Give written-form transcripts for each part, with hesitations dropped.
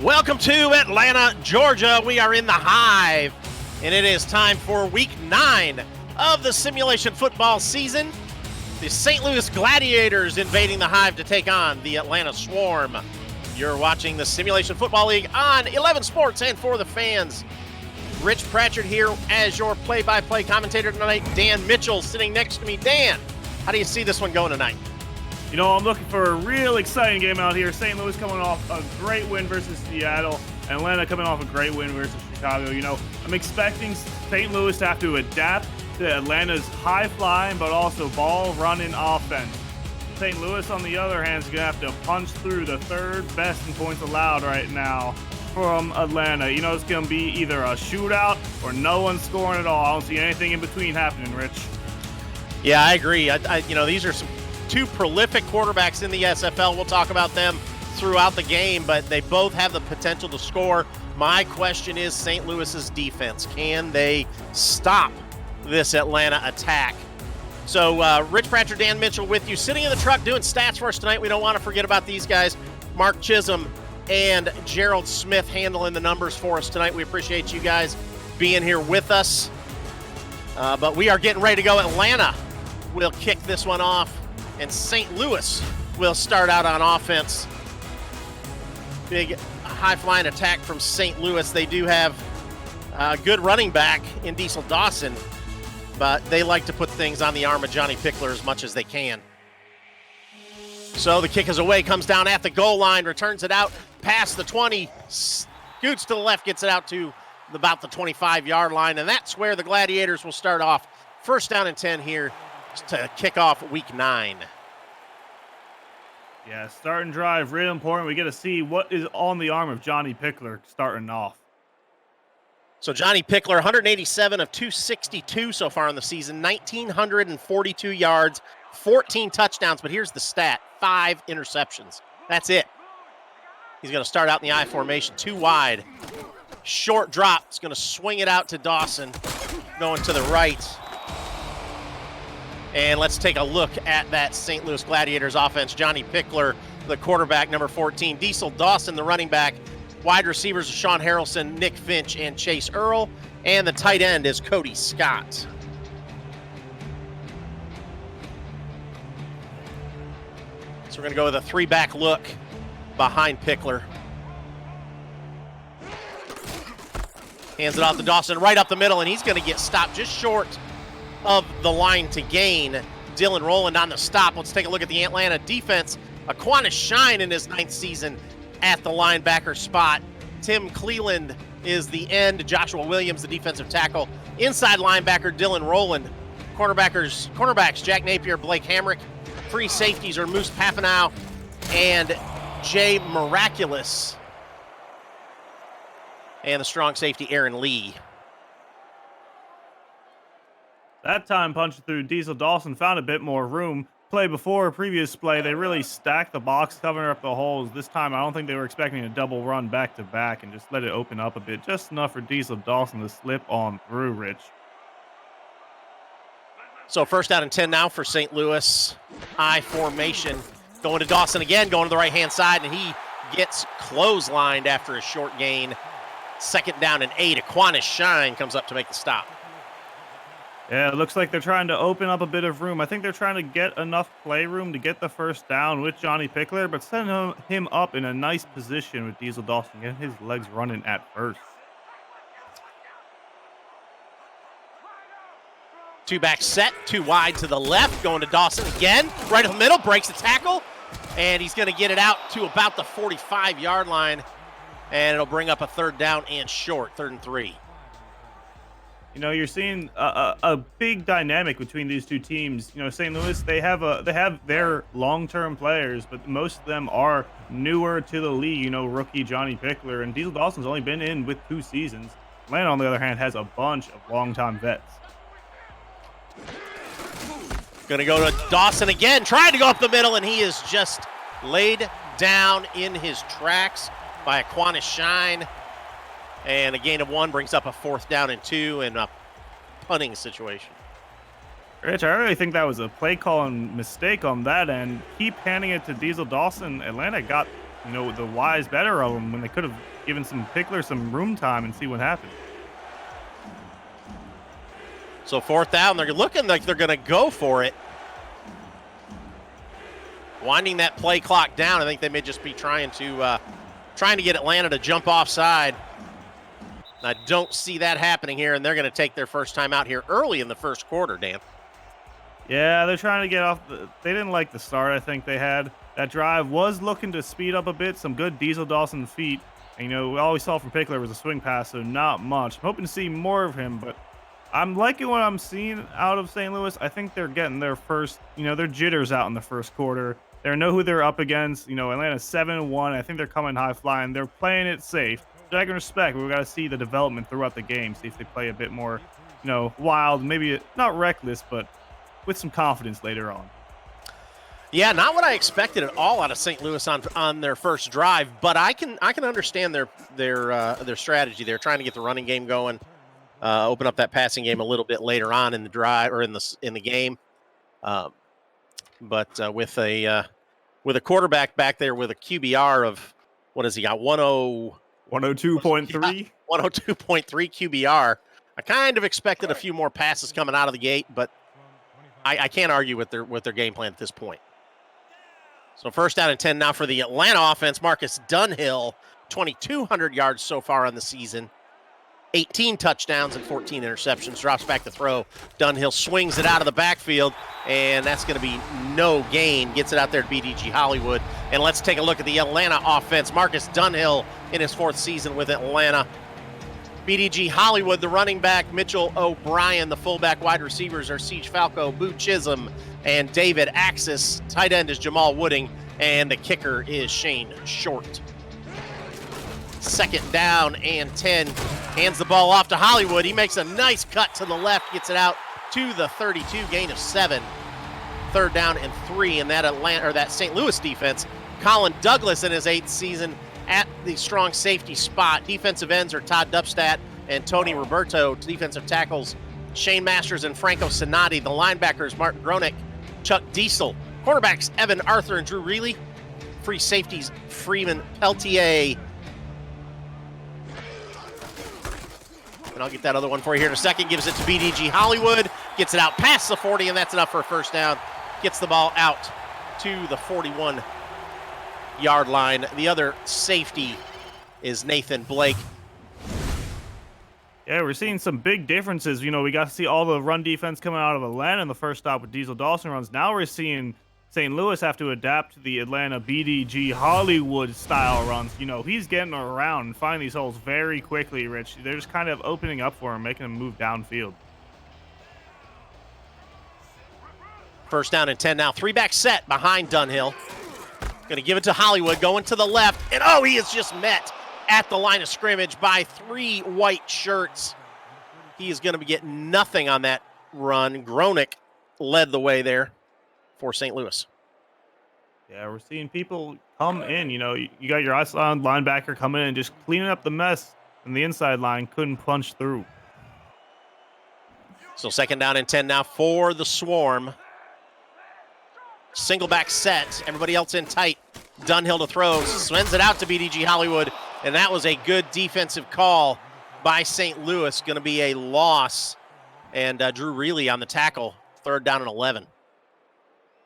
Welcome to Atlanta, Georgia. We are in the Hive, and it is time for week 9 of the simulation football season. The St. Louis Gladiators invading the Hive to take on the Atlanta Swarm. You're watching the Simulation Football League on 11 Sports and for the fans. Rich Pratchett here as your play-by-play commentator tonight. Dan Mitchell sitting next to me. Dan, how do you see this one going tonight? You know, I'm looking for a real exciting game out here. St. Louis coming off a great win versus Seattle. Atlanta coming off a great win versus Chicago. You know, I'm expecting St. Louis to have to adapt to Atlanta's high-flying but also ball-running offense. St. Louis, on the other hand, is going to have to punch through the third best in points allowed right now from Atlanta. You know, it's going to be either a shootout or no one scoring at all. I don't see anything in between happening, Rich. Yeah, I agree. These are some two prolific quarterbacks in the SFL. We'll talk about them throughout the game, but they both have the potential to score. My question is St. Louis's defense. Can they stop this Atlanta attack? So Rich Pratchett, Dan Mitchell with you, sitting in the truck doing stats for us tonight. We don't want to forget about these guys. Mark Chisholm and Gerald Smith handling the numbers for us tonight. We appreciate you guys being here with us. But we are getting ready to go. Atlanta will kick this one off, and St. Louis will start out on offense. Big high-flying attack from St. Louis. They do have a good running back in Diesel Dawson, but they like to put things on the arm of Johnny Pickler as much as they can. So the kick is away, comes down at the goal line, returns it out past the 20, scoots to the left, gets it out to about the 25-yard line, and that's where the Gladiators will start off. First down and 10 here to kick off week 9. Yeah, starting drive, really important. We get to see what is on the arm of Johnny Pickler starting off. So Johnny Pickler, 187 of 262 so far in the season, 1,942 yards, 14 touchdowns, but here's the stat, 5 interceptions. That's it. He's going to start out in the I formation, 2 wide. Short drop, he's going to swing it out to Dawson, going to the right. And let's take a look at that St. Louis Gladiators offense. Johnny Pickler, the quarterback, number 14. Diesel Dawson, the running back. Wide receivers, Sean Harrelson, Nick Finch, and Chase Earl. And the tight end is Cody Scott. So we're going to go with a 3-back look behind Pickler. Hands it off to Dawson right up the middle, and he's going to get stopped just short of the line to gain. Dylan Rowland on the stop. Let's take a look at the Atlanta defense. Aquinas Shine in his 9th season at the linebacker spot. Tim Cleland is the end. Joshua Williams, the defensive tackle. Inside linebacker, Dylan Rowland. Cornerbacks, Jack Napier, Blake Hamrick. Free safeties are Moose Papanow and Jay Miraculous. And the strong safety, Aaron Lee. That time punching through, Diesel Dawson found a bit more room. Play before, previous play, they really stacked the box, covering up the holes. This time, I don't think they were expecting a double run back-to-back and just let it open up a bit. Just enough for Diesel Dawson to slip on through, Rich. So first down and 10 now for St. Louis. I formation. Going to Dawson again, going to the right-hand side, and he gets clotheslined after a short gain. Second down and 8. Aquinas Shine comes up to make the stop. Yeah, it looks like they're trying to open up a bit of room. I think they're trying to get enough play room to get the first down with Johnny Pickler, but send him up in a nice position with Diesel Dawson, getting his legs running at first. 2-back set, 2 wide to the left, going to Dawson again, right in the middle, breaks the tackle, and he's going to get it out to about the 45-yard line, and it'll bring up a third down and short, 3rd and 3. You know, you're seeing a big dynamic between these two teams. You know, St. Louis, they have their long-term players, but most of them are newer to the league. You know, rookie Johnny Pickler, and Diesel Dawson's only been in with 2 seasons. Atlanta, on the other hand, has a bunch of long-time vets. Going to go to Dawson again, trying to go up the middle, and he is just laid down in his tracks by Aquinas Shine. And a gain of 1 brings up a 4th down and 2 in a punting situation. Rich, I really think that was a play calling mistake on that end. Keep handing it to Diesel Dawson. Atlanta got the wise better of them when they could have given some Pickler some room time and see what happened. So 4th down, they're looking like they're going to go for it. Winding that play clock down, I think they may just be trying to get Atlanta to jump offside. I don't see that happening here, and they're going to take their first time out here early in the first quarter, Dan. Yeah, they're trying to get off. They didn't like the start I think they had. That drive was looking to speed up a bit. Some good Diesel Dawson feet. And, all we saw from Pickler was a swing pass, so not much. I'm hoping to see more of him, but I'm liking what I'm seeing out of St. Louis. I think they're getting their first, their jitters out in the first quarter. They know who they're up against. Atlanta's 7-1. I think they're coming high flying. They're playing it safe. Which I can respect. We've got to see the development throughout the game. See if they play a bit more, wild. Maybe not reckless, but with some confidence later on. Yeah, not what I expected at all out of St. Louis on their first drive, but I can understand their strategy. They're trying to get the running game going, open up that passing game a little bit later on in the drive or in the game. But with a quarterback back there with a QBR of what has he got? 102.3. 102.3 QBR. I kind of expected a few more passes coming out of the gate, but I can't argue with their game plan at this point. So 1st down and 10 now for the Atlanta offense. Marcus Dunhill, 2,200 yards so far on the season. 18 touchdowns and 14 interceptions. Drops back to throw. Dunhill swings it out of the backfield, and that's going to be no gain. Gets it out there to BDG Hollywood. And let's take a look at the Atlanta offense. Marcus Dunhill in his 4th season with Atlanta. BDG Hollywood, the running back. Mitchell O'Brien, the fullback. Wide receivers are Siege Falco, Boo Chisholm, and David Axis. Tight end is Jamal Wooding, and the kicker is Shane Short. 2nd down and 10. Hands the ball off to Hollywood. He makes a nice cut to the left, gets it out to the 32, gain of 7. 3rd down and 3 in that St. Louis defense. Colin Douglas in his 8th season at the strong safety spot. Defensive ends are Todd Dubstat and Tony Roberto. Defensive tackles Shane Masters and Franco Sonati. The linebackers Martin Gronick, Chuck Diesel. Quarterbacks Evan Arthur and Drew Reilly. Free safeties Freeman Peltier. And I'll get that other one for you here in a second. Gives it to BDG Hollywood. Gets it out past the 40, and that's enough for a 1st down. Gets the ball out to the 41-yard line. The other safety is Nathan Blake. Yeah, we're seeing some big differences. We got to see all the run defense coming out of Atlanta in the first stop with Diesel Dawson runs. Now we're seeing St. Louis have to adapt to the Atlanta BDG Hollywood style runs. He's getting around and finding these holes very quickly, Rich. They're just kind of opening up for him, making him move downfield. 1st down and 10 now. 3-back set behind Dunhill. Going to give it to Hollywood, going to the left. And he is just met at the line of scrimmage by 3 white shirts. He is going to get nothing on that run. Gronick led the way there for St. Louis. Yeah, we're seeing people come in. You got your outside linebacker coming in and just cleaning up the mess, and the inside line couldn't punch through. So 2nd down and 10 now for the Swarm. Single back set. Everybody else in tight. Dunhill to throw. Sends it out to BDG Hollywood, and that was a good defensive call by St. Louis. Going to be a loss. And Drew Reilly on the tackle. 3rd down and 11.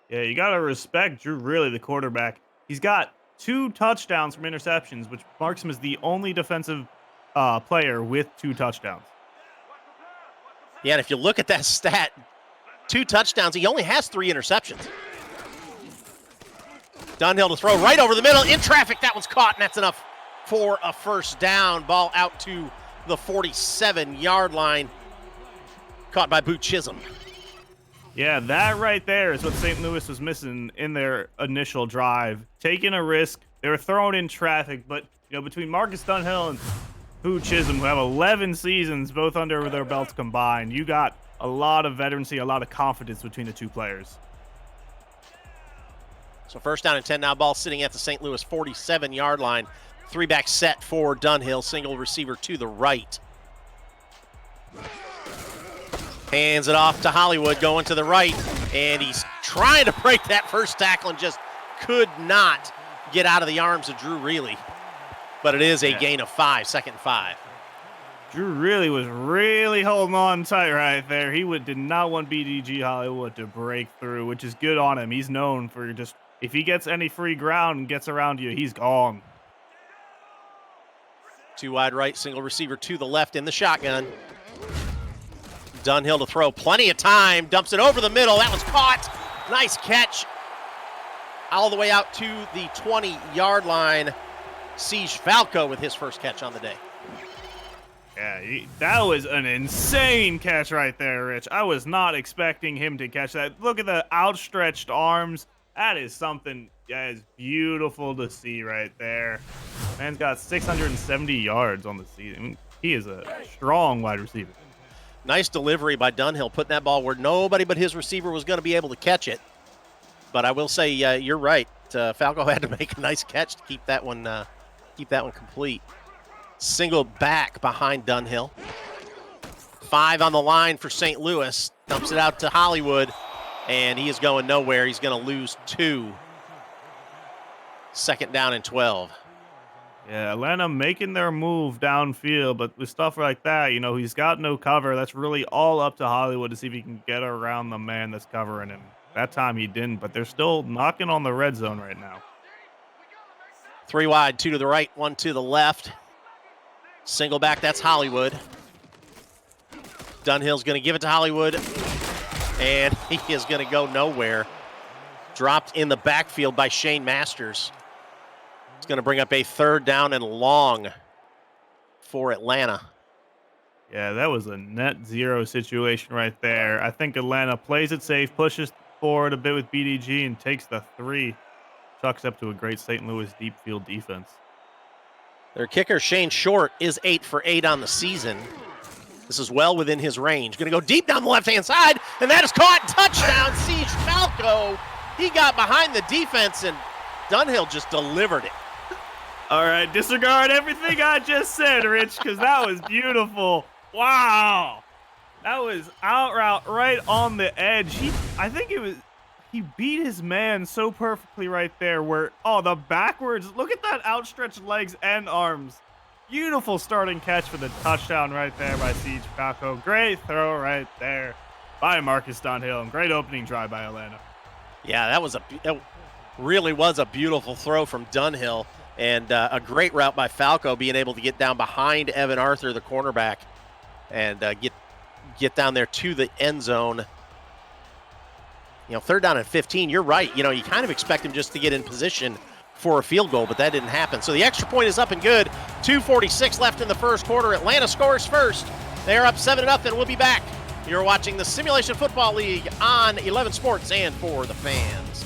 Yeah, you got to respect Drew Reilly, the quarterback. He's got 2 touchdowns from interceptions, which marks him as the only defensive player with 2 touchdowns. Yeah, and if you look at that stat, 2 touchdowns, he only has 3 interceptions. Dunhill to throw right over the middle. In traffic, that one's caught, and that's enough for a 1st down. Ball out to the 47-yard line. Caught by Boo Chisholm. Yeah, that right there is what St. Louis was missing in their initial drive. Taking a risk. They were throwing in traffic, but between Marcus Dunhill and Boo Chisholm, who have 11 seasons both under their belts combined, you got a lot of veterancy, a lot of confidence between the 2 players. So 1st down and 10 now. Ball sitting at the St. Louis 47-yard line. 3-back set for Dunhill. Single receiver to the right. Hands it off to Hollywood, going to the right, and he's trying to break that first tackle and just could not. get out of the arms of Drew Reilly. But it is a gain of 5, 2nd and 5. Drew Reilly was really holding on tight right there. He did not want BDG Hollywood to break through, which is good on him. He's known for just, if he gets any free ground and gets around you, he's gone. 2 wide right, single receiver to the left in the shotgun. Dunhill to throw, plenty of time, dumps it over the middle. That was caught. Nice catch. All the way out to the 20-yard line. Siege Falco with his first catch on the day. Yeah, that was an insane catch right there, Rich. I was not expecting him to catch that. Look at the outstretched arms. That is something that is beautiful to see right there. Man's got 670 yards on the season. I mean, he is a strong wide receiver. Nice delivery by Dunhill, putting that ball where nobody but his receiver was going to be able to catch it. But I will say, you're right. Falco had to make a nice catch to keep that one complete. Single back behind Dunhill. 5 on the line for St. Louis. Dumps it out to Hollywood, and he is going nowhere. He's going to lose 2. 2nd down and 12. Yeah, Atlanta making their move downfield, but with stuff like that, he's got no cover. That's really all up to Hollywood to see if he can get around the man that's covering him. That time he didn't, but they're still knocking on the red zone right now. 3 wide, 2 to the right, 1 to the left. Single back, that's Hollywood. Dunhill's going to give it to Hollywood, and he is going to go nowhere. Dropped in the backfield by Shane Masters. It's going to bring up a 3rd down and long for Atlanta. Yeah, that was a net zero situation right there. I think Atlanta plays it safe, pushes forward a bit with BDG, and takes the 3. Chucks up to a great St. Louis deep field defense. Their kicker, Shane Short, is 8 for 8 on the season. This is well within his range. Going to go deep down the left-hand side, and that is caught. Touchdown, Siege Falco. He got behind the defense, and Dunhill just delivered it. All right, disregard everything I just said, Rich, because that was beautiful. Wow. That was out route right on the edge. He beat his man so perfectly right there where, the backwards, look at that outstretched legs and arms. Beautiful starting catch for the touchdown right there by Siege Falco. Great throw right there by Marcus Dunhill, and great opening drive by Atlanta. Yeah, it really was a beautiful throw from Dunhill, and a great route by Falco, being able to get down behind Evan Arthur, the cornerback, and get down there to the end zone. 3rd down and 15, you're right. You kind of expect him just to get in position for a field goal, but that didn't happen. So the extra point is up and good. 2:46 left in the first quarter. Atlanta scores first. They are up 7-0. We'll be back. You're watching the Simulation Football League on 11 Sports and for the fans.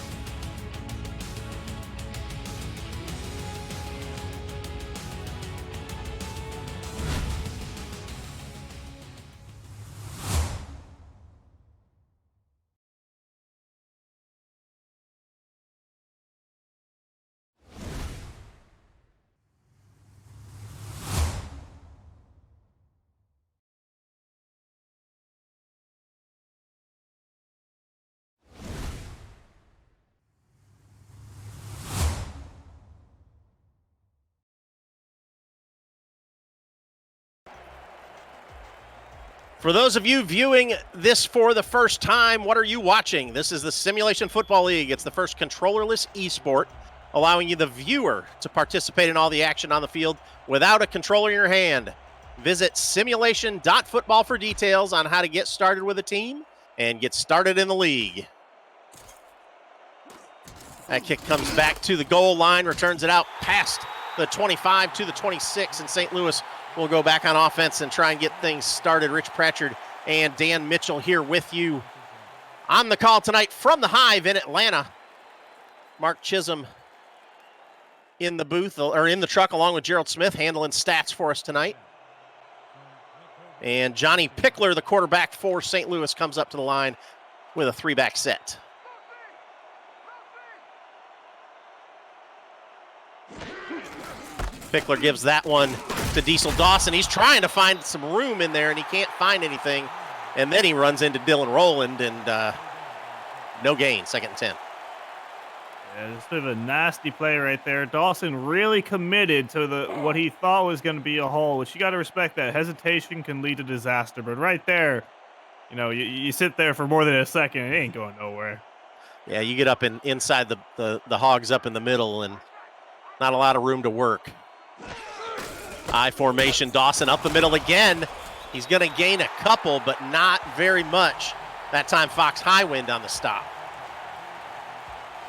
For those of you viewing this for the first time, what are you watching? This is the Simulation Football League. It's the first controllerless esport, allowing you, the viewer, to participate in all the action on the field without a controller in your hand. Visit simulation.football for details on how to get started with a team and get started in the league. That kick comes back to the goal line, returns it out past the 25 to the 26, and St. Louis will go back on offense and try and get things started. Rich Pratchard and Dan Mitchell here with you on the call tonight from the Hive in Atlanta. Mark Chisholm in the booth, or in the truck, along with Gerald Smith, handling stats for us tonight. And Johnny Pickler, the quarterback for St. Louis, comes up to the line with a 3-back set. Pickler gives that one to Diesel Dawson. He's trying to find some room in there, and he can't find anything. And then he runs into Dylan Rowland, and no gain, 2nd and 10. Yeah, just a bit of a nasty play right there. Dawson really committed to what he thought was going to be a hole, which you got to respect that. Hesitation can lead to disaster, but right there, you sit there for more than a second, it ain't going nowhere. Yeah, you get up inside the hogs up in the middle and not a lot of room to work. I formation, Dawson up the middle again. He's going to gain a couple, but not very much. That time Fox Highwind on the stop.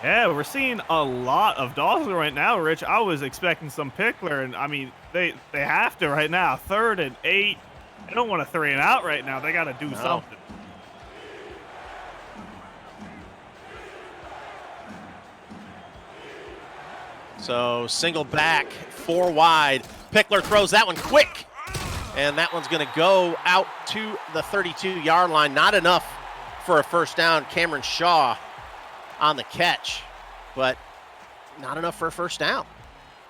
Yeah, we're seeing a lot of Dawson right now, Rich. I was expecting some Pickler, and I mean, they have to right now. 3rd and 8. They don't want to 3 and out right now. They got to do something. So single back, 4 wide. Pickler throws that one quick, and that one's going to go out to the 32-yard line. Not enough for a first down. Cameron Shaw on the catch, but not enough for a first down.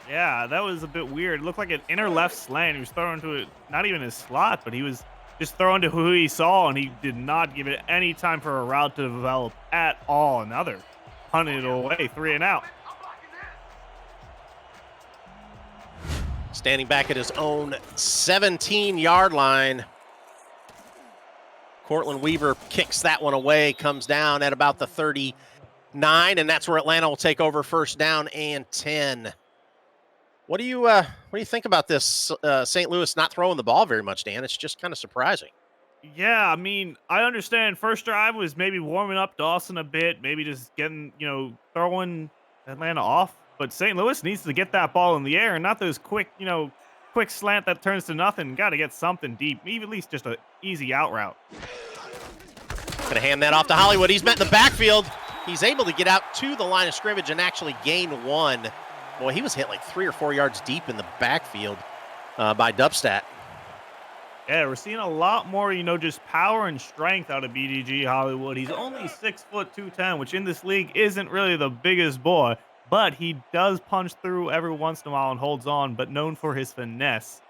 Yeah, that was a bit weird. It looked like an inner left slant. He was throwing to it, not even his slot, but he was just throwing to who he saw, and he did not give it any time for a route to develop at all. Another punted it away, 3 and out. Standing back at his own 17-yard line. Cortland Weaver kicks that one away, comes down at about the 39, and that's where Atlanta will take over, first down and 10. What do you think about this St. Louis not throwing the ball very much, Dan? It's just kind of surprising. Yeah, I mean, I understand first drive was maybe warming up Dawson a bit, maybe just getting, throwing Atlanta off. But St. Louis needs to get that ball in the air and not those quick slant that turns to nothing. Got to get something deep, maybe at least just an easy out route. Gonna hand that off to Hollywood. He's met in the backfield. He's able to get out to the line of scrimmage and actually gain 1. Boy, he was hit like 3 or 4 yards deep in the backfield by Dubstat. Yeah, we're seeing a lot more, just power and strength out of BDG Hollywood. He's only 6 foot 210, which in this league isn't really the biggest boy, but he does punch through every once in a while and holds on, but known for his finesse.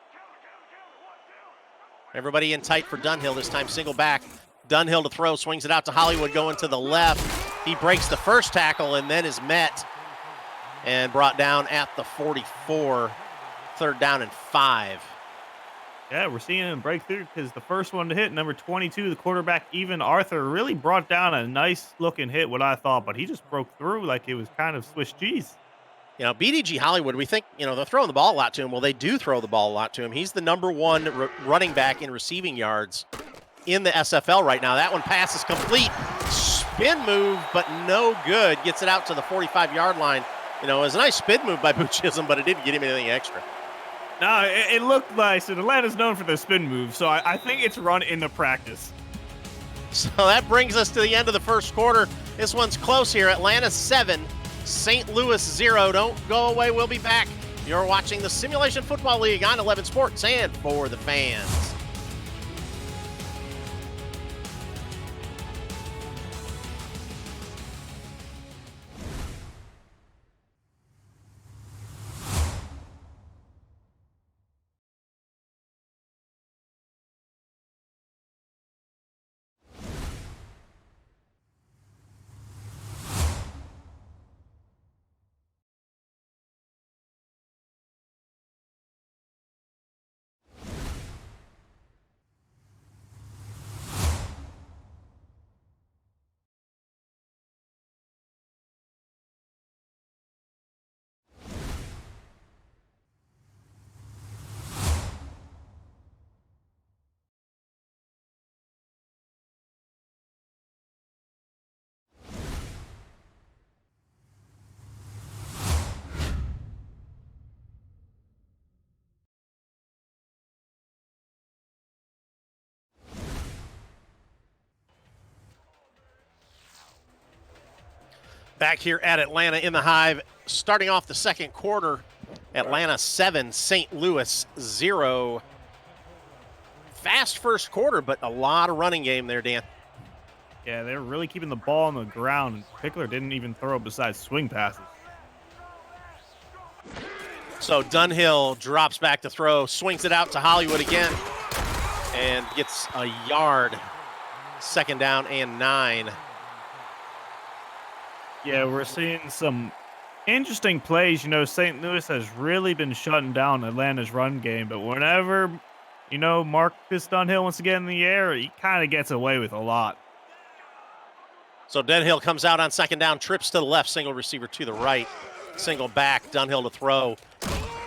Everybody in tight for Dunhill this time, single back. Dunhill to throw, swings it out to Hollywood going to the left. He breaks the first tackle and then is met and brought down at the 44, 3rd down and 5. Yeah, we're seeing him break through because the first one to hit, number 22, the quarterback, Even Arthur, really brought down a nice-looking hit, what I thought, but he just broke through like it was kind of Swiss cheese. BDG Hollywood, we think, they're throwing the ball a lot to him. Well, they do throw the ball a lot to him. He's the number 1 running back in receiving yards in the SFL right now. That one passes complete. Spin move, but no good. Gets it out to the 45-yard line. It was a nice spin move by Boo Chisholm, but it didn't get him anything extra. No, it looked nice, and Atlanta's known for their spin move, so I think it's run in the practice. So that brings us to the end of the first quarter. This one's close here. Atlanta 7, St. Louis 0. Don't go away. We'll be back. You're watching the Simulation Football League on 11 Sports and for the fans. Back here at Atlanta in the Hive, starting off the second quarter, Atlanta 7, St. Louis 0. Fast first quarter, but a lot of running game there, Dan. Yeah, they were really keeping the ball on the ground. Pickler didn't even throw besides swing passes. So Dunhill drops back to throw, swings it out to Hollywood again, and gets a yard. 2nd down and 9. Yeah, we're seeing some Interesting plays. St. Louis has really been shutting down Atlanta's run game, but whenever, Marcus Dunhill wants to get in the air, he kind of gets away with a lot. So Dunhill comes out on second down, trips to the left, single receiver to the right, single back, Dunhill to throw.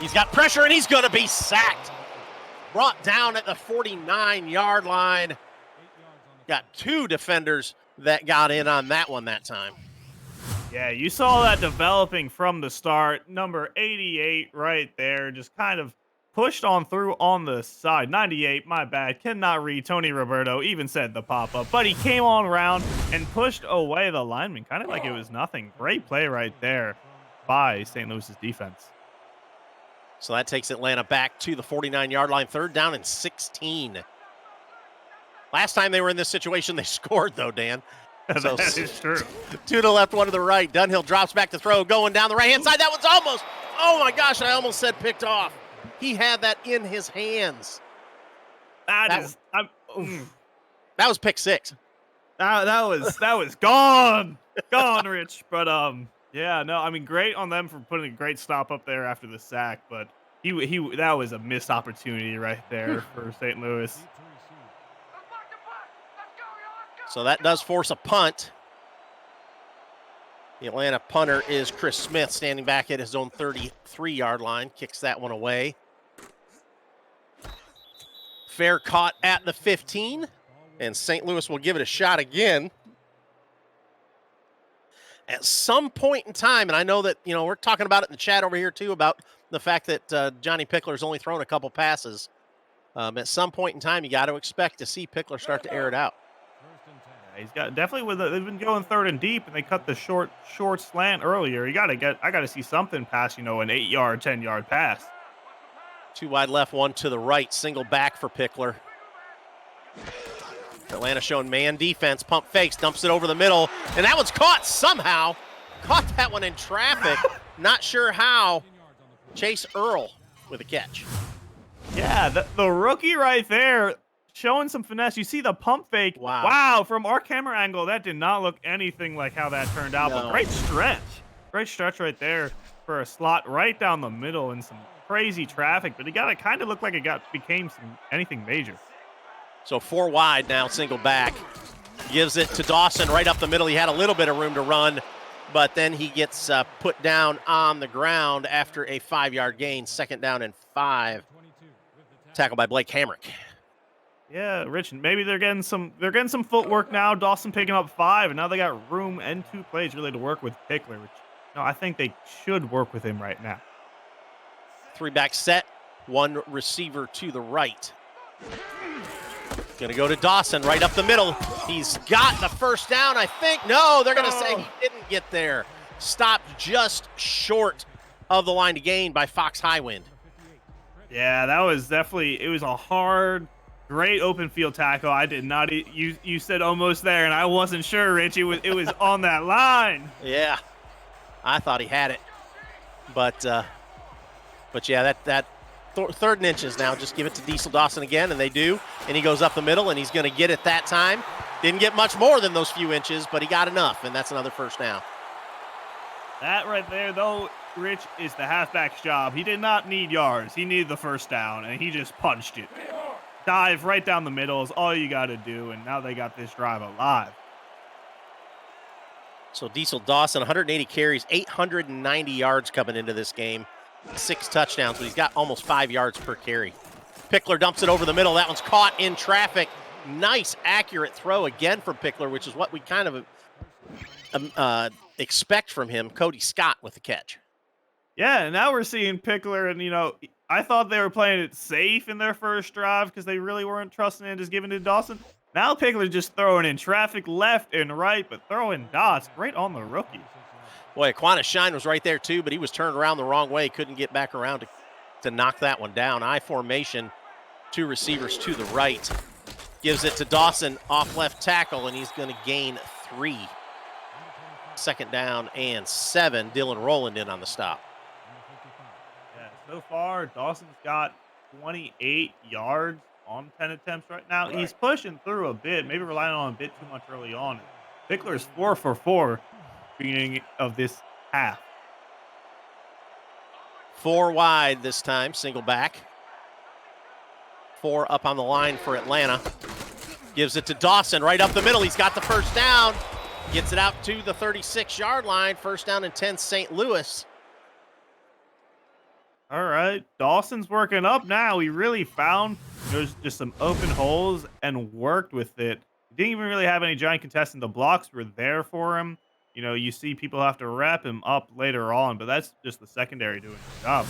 He's got pressure, and he's going to be sacked. Brought down at the 49-yard line. Got 2 defenders that got in on that one that time. Yeah, you saw that developing from the start. Number 88 right there, just kind of pushed on through on the side. 98, my bad. Cannot read. Tony Roberto even said the pop-up. But he came on around and pushed away the lineman, kind of like it was nothing. Great play right there by St. Louis's defense. So that takes Atlanta back to the 49-yard line. 3rd down and 16. Last time they were in this situation, they scored, though, Dan. So, that is true. 2 to the left, 1 to the right. Dunhill drops back to throw, going down the right-hand side. That one's almost, oh my gosh, I almost said picked off. He had that in his hands. That was pick 6. That was gone, Rich. But yeah, no, I mean, great on them for putting a great stop up there after the sack. But that was a missed opportunity right there for St. Louis. So that does force a punt. The Atlanta punter is Chris Smith, standing back at his own 33-yard line. Kicks that one away. Fair caught at the 15, and St. Louis will give it a shot again. At some point in time, and I know that, we're talking about it in the chat over here too, about the fact that Johnny Pickler's only thrown a couple passes. At some point in time, you got to expect to see Pickler start to air it out. He's got definitely they've been going 3rd and deep, and they cut the short slant earlier. I got to see something past, an 8-yard, 10-yard pass. 2 wide left, 1 to the right, single back for Pickler. Atlanta showing man defense, pump fakes, dumps it over the middle, and that one's caught somehow. Caught that one in traffic. Not sure how. Chase Earl with a catch. Yeah, the rookie right there, showing some finesse. You see the pump fake. Wow. From our camera angle, that did not look anything like how that turned out. No. But great stretch right there for a slot right down the middle in some crazy traffic. But it kind of looked like became anything major. So 4 wide now, single back. Gives it to Dawson right up the middle. He had a little bit of room to run, but then he gets put down on the ground after a 5-yard gain. 2nd down and 5. Tackled by Blake Hamrick. Yeah, Rich, maybe they're getting some footwork now. Dawson picking up 5, and now they got room and 2 plays really to work with Pickler, which I think they should work with him right now. 3-back set, 1 receiver to the right. Going to go to Dawson right up the middle. He's got the 1st down, I think. No, they're going to say he didn't get there. Stopped just short of the line to gain by Fox Highwind. Yeah, that was definitely, it was a hard, great open field tackle. I did not, you said almost there, and I wasn't sure, Rich. It was on that line. Yeah, I thought he had it. But yeah, that 3rd and inches now. Just give it to Diesel Dawson again, and they do. And he goes up the middle, and he's going to get it that time. Didn't get much more than those few inches, but he got enough, and that's another 1st down. That right there, though, Rich, is the halfback's job. He did not need yards. He needed the 1st down, and he just punched it. Dive right down the middle is all you got to do, and now they got this drive alive. So Diesel Dawson, 180 carries, 890 yards coming into this game. 6 touchdowns, but he's got almost 5 yards per carry. Pickler dumps it over the middle. That one's caught in traffic. Nice, accurate throw again from Pickler, which is what we kind of expect from him. Cody Scott with the catch. Yeah, now we're seeing Pickler, and, I thought they were playing it safe in their first drive because they really weren't trusting it, just giving it to Dawson. Now Pickler just throwing in traffic left and right, but throwing dots right on the rookie. Boy, Aquinas Shine was right there too, but he was turned around the wrong way. Couldn't get back around to knock that one down. I formation, 2 receivers to the right. Gives it to Dawson off left tackle, and he's going to gain 3. 2nd down and 7. Dylan Rowland in on the stop. Yeah, so far, Dawson's got 28 yards on 10 attempts right now. He's pushing through a bit, maybe relying on a bit too much early on. Pickler's 4 for 4 beginning of this half. 4 wide this time, single back. 4 up on the line for Atlanta. Gives it to Dawson right up the middle. He's got the first down. Gets it out to the 36-yard line. First down and 10, St. Louis. All right, Dawson's working up now. He really found there's just some open holes and worked with it. He didn't even really have any giant contestant. The blocks were there for him. You know, you see people have to wrap him up later on, but that's just the secondary doing the job.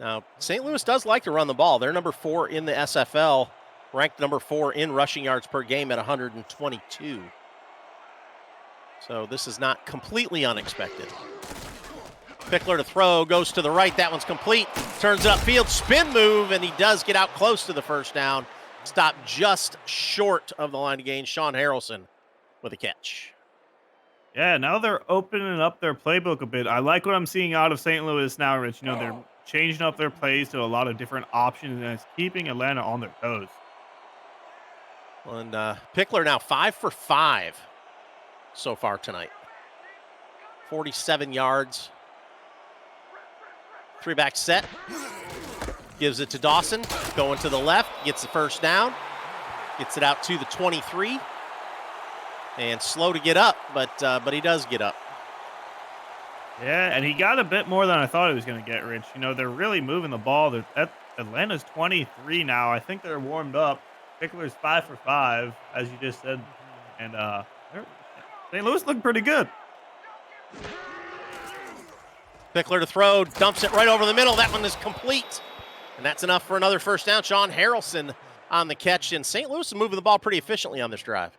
Now, St. Louis does like to run the ball. They're number 4 in the SFL, ranked number 4 in rushing yards per game at 122. So this is not completely unexpected. Pickler to throw, goes to the right. That one's complete. Turns upfield, spin move, and he does get out close to the first down. Stopped just short of the line of gain. Sean Harrelson with a catch. Yeah, now they're opening up their playbook a bit. I like what I'm seeing out of St. Louis now, Rich. You know, they're changing up their plays to a lot of different options, and it's keeping Atlanta on their toes. And Pickler now 5 for 5 so far tonight. 47 yards. 3-back set. Gives it to Dawson. Going to the left. Gets the first down. Gets it out to the 23. And slow to get up, but he does get up. Yeah, and he got a bit more than I thought he was going to get, Rich. You know, they're really moving the ball. Atlanta's 23 now. I think they're warmed up. Pickler's 5 for 5, as you just said. And St. Louis looked pretty good. Pickler to throw, dumps it right over the middle. That one is complete. And that's enough for another first down. Sean Harrelson on the catch. And St. Louis is moving the ball pretty efficiently on this drive.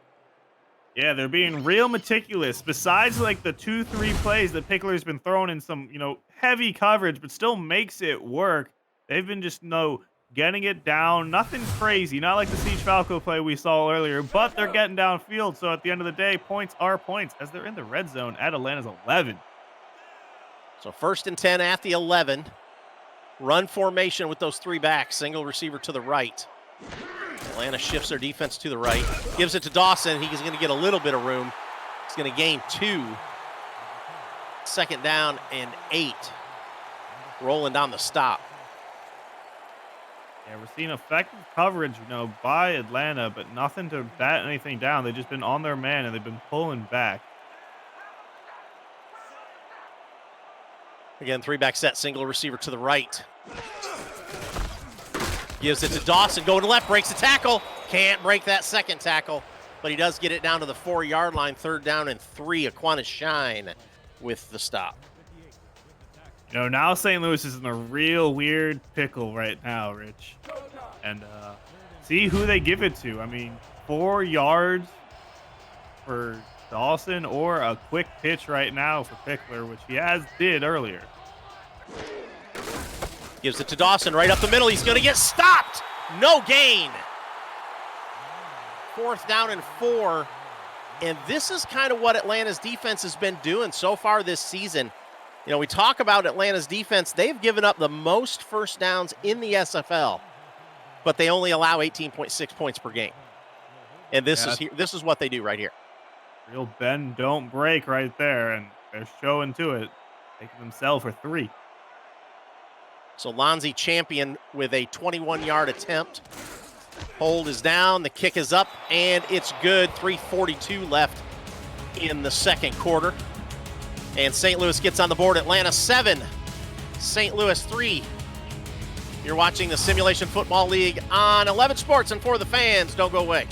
Yeah, they're being real meticulous. Besides, like, the 2-3 plays that Pickler's been throwing in some, heavy coverage, but still makes it work. They've been just, getting it down. Nothing crazy. Not like the Siege Falco play we saw earlier, but they're getting downfield. So at the end of the day, points are points as they're in the red zone at Atlanta's 11. So 1st and 10 at the 11. Run formation with those 3 backs. Single receiver to the right. Atlanta shifts their defense to the right. Gives it to Dawson. He's going to get a little bit of room. He's going to gain 2. 2nd down and 8. Rolling down the stop. Yeah, we're seeing effective coverage, by Atlanta, but nothing to bat anything down. They've just been on their man, and they've been pulling back. Again, 3-back set, single receiver to the right. Gives it to Dawson, going to left, breaks the tackle. Can't break that 2nd tackle, but he does get it down to the 4-yard line. 3rd down and 3. Aquinas Shine with the stop. Now St. Louis is in a real weird pickle right now, Rich. And see who they give it to. I mean, 4 yards for Dawson or a quick pitch right now for Pickler, which he did earlier. Gives it to Dawson right up the middle. He's going to get stopped. No gain. 4th down and 4. And this is kind of what Atlanta's defense has been doing so far this season. We talk about Atlanta's defense. They've given up the most first downs in the SFL, but they only allow 18.6 points per game. And this is what they do right here. Real bend, don't break right there, and they're showing to it, making them sell for 3. So Lonzie Champion with a 21-yard attempt. Hold is down, the kick is up, and it's good. 3:42 left in the 2nd quarter. And St. Louis gets on the board. Atlanta 7, St. Louis 3. You're watching the Simulation Football League on 11 Sports and for the fans. Don't go away.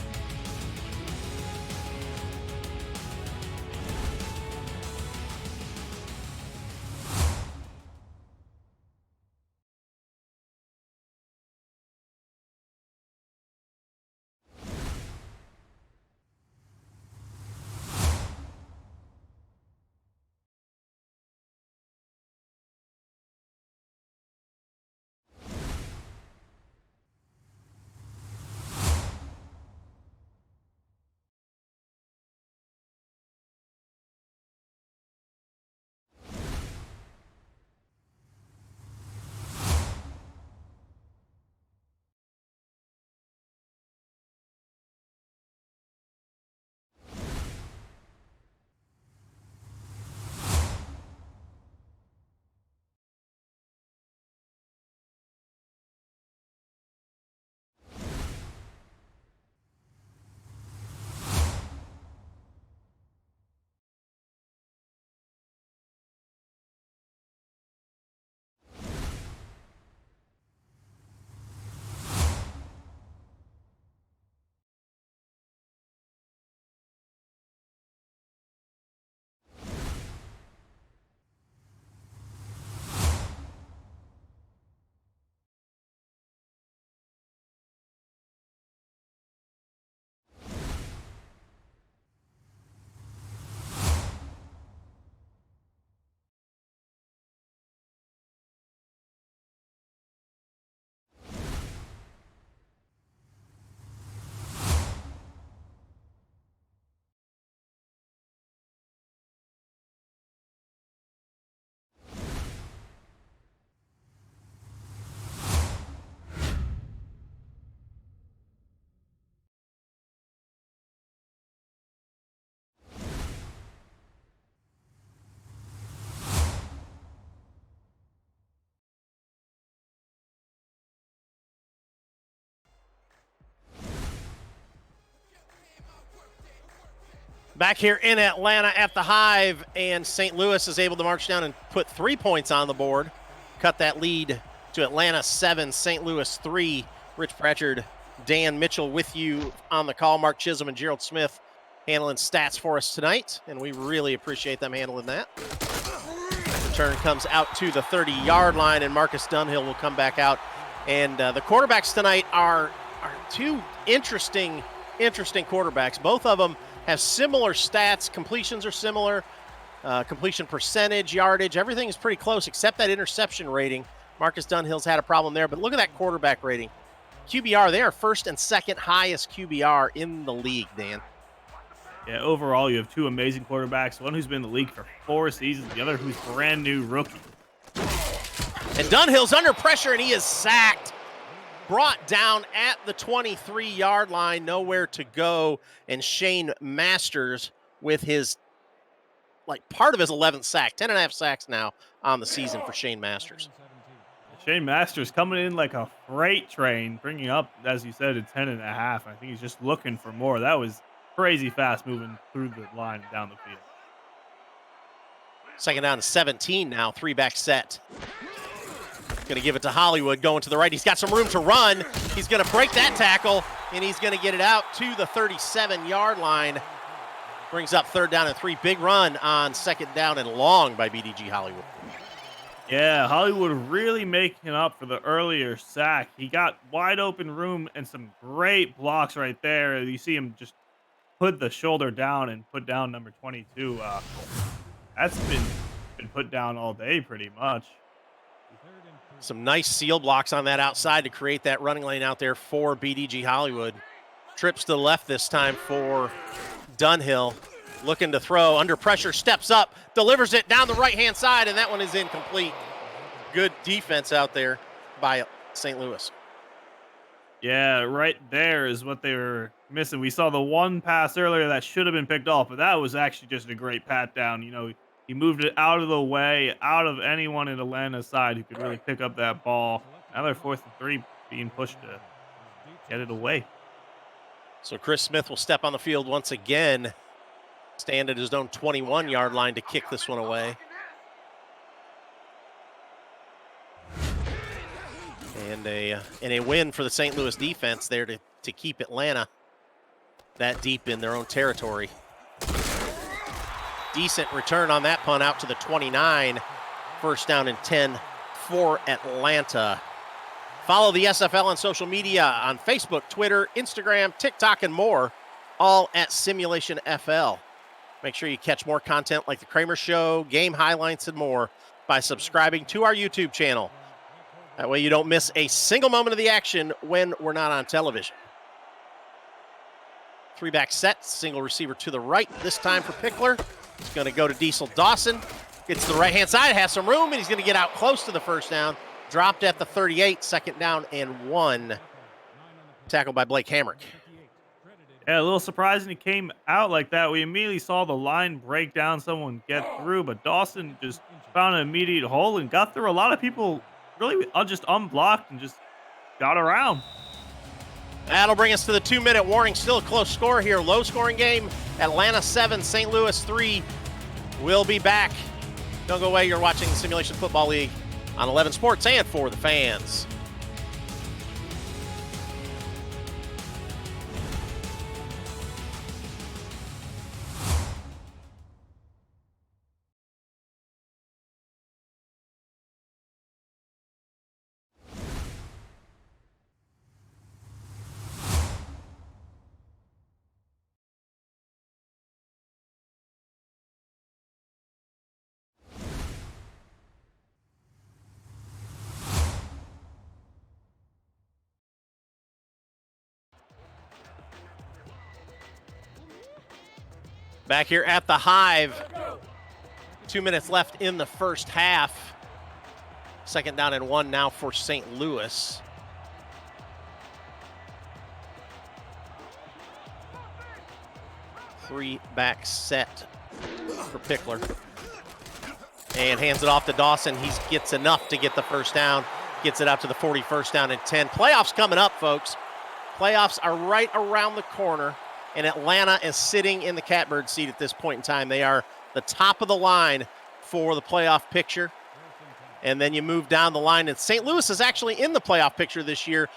Back here in Atlanta at the Hive, and St. Louis is able to march down and put 3 points on the board. Cut that lead to Atlanta 7, St. Louis 3. Rich Pratchard, Dan Mitchell with you on the call. Mark Chisholm and Gerald Smith handling stats for us tonight, and we really appreciate them handling that. Return comes out to the 30-yard line, and Marcus Dunhill will come back out. And the quarterbacks tonight are two interesting quarterbacks. Both of them have similar stats. Completions are similar. Completion percentage, yardage, everything is pretty close except that interception rating. Marcus Dunhill's had a problem there, but look at that quarterback rating. QBR, they are first and second highest QBR in the league, Dan. Yeah, overall, you have two amazing quarterbacks. One who's been in the league for 4 seasons, the other who's brand new rookie. And Dunhill's under pressure, and he is sacked. Brought down at the 23-yard line, nowhere to go. And Shane Masters with his, part of his 11th sack, 10.5 sacks now on the season for Shane Masters. Shane Masters coming in like a freight train, bringing up, as you said, a 10.5. I think he's just looking for more. That was crazy fast moving through the line and down the field. Second down to 17 now, 3-back set. Going to give it to Hollywood, going to the right. He's got some room to run. He's going to break that tackle, and he's going to get it out to the 37-yard line. Brings up 3rd down and 3. Big run on 2nd down and long by BDG Hollywood. Yeah, Hollywood really making up for the earlier sack. He got wide open room and some great blocks right there. You see him just put the shoulder down and put down number 22. That's been put down all day pretty much. Some nice seal blocks on that outside to create that running lane out there for BDG Hollywood. Trips to the left this time for Dunhill. Looking to throw, under pressure, steps up, delivers it down the right-hand side, and that one is incomplete. Good defense out there by St. Louis. Yeah, right there is what they were missing. We saw the one pass earlier that should have been picked off, but that was actually just a great pat down. You know, he moved it out of the way, out of anyone in Atlanta's side who could really pick up that ball. Now they're 4th and 3 being pushed to get it away. So Chris Smith will step on the field once again, stand at his own 21-yard line to kick this one away. And a win for the St. Louis defense there to keep Atlanta that deep in their own territory. Decent return on that punt out to the 29. 1st down and 10 for Atlanta. Follow the SFL on social media on Facebook, Twitter, Instagram, TikTok, and more, all at Simulation FL. Make sure you catch more content like The Kramer Show, game highlights, and more by subscribing to our YouTube channel. That way you don't miss a single moment of the action when we're not on television. 3-back set, single receiver to the right, this time for Pickler. He's going to go to Diesel Dawson. Gets to the right-hand side, has some room, and he's going to get out close to the 1st down. Dropped at the 38, 2nd down and 1. Tackled by Blake Hamrick. Yeah, a little surprising he came out like that. We immediately saw the line break down, someone get through, but Dawson just found an immediate hole and got through. A lot of people really just unblocked and just got around. That'll bring us to the 2-minute warning. Still a close score here. Low-scoring game. Atlanta 7, St. Louis 3. We'll be back. Don't go away. You're watching the Simulation Football League on 11 Sports and for the fans. Back here at the Hive. 2 minutes left in the first half. 2nd down and 1 now for St. Louis. Three-back set for Pickler. And hands it off to Dawson. He gets enough to get the 1st down. Gets it out to the 41st down and 10. Playoffs coming up, folks. Playoffs are right around the corner. and Atlanta is sitting in the catbird seat at this point in time. They are the top of the line for the playoff picture. And then you move down the line, and St. Louis is actually in the playoff picture this year.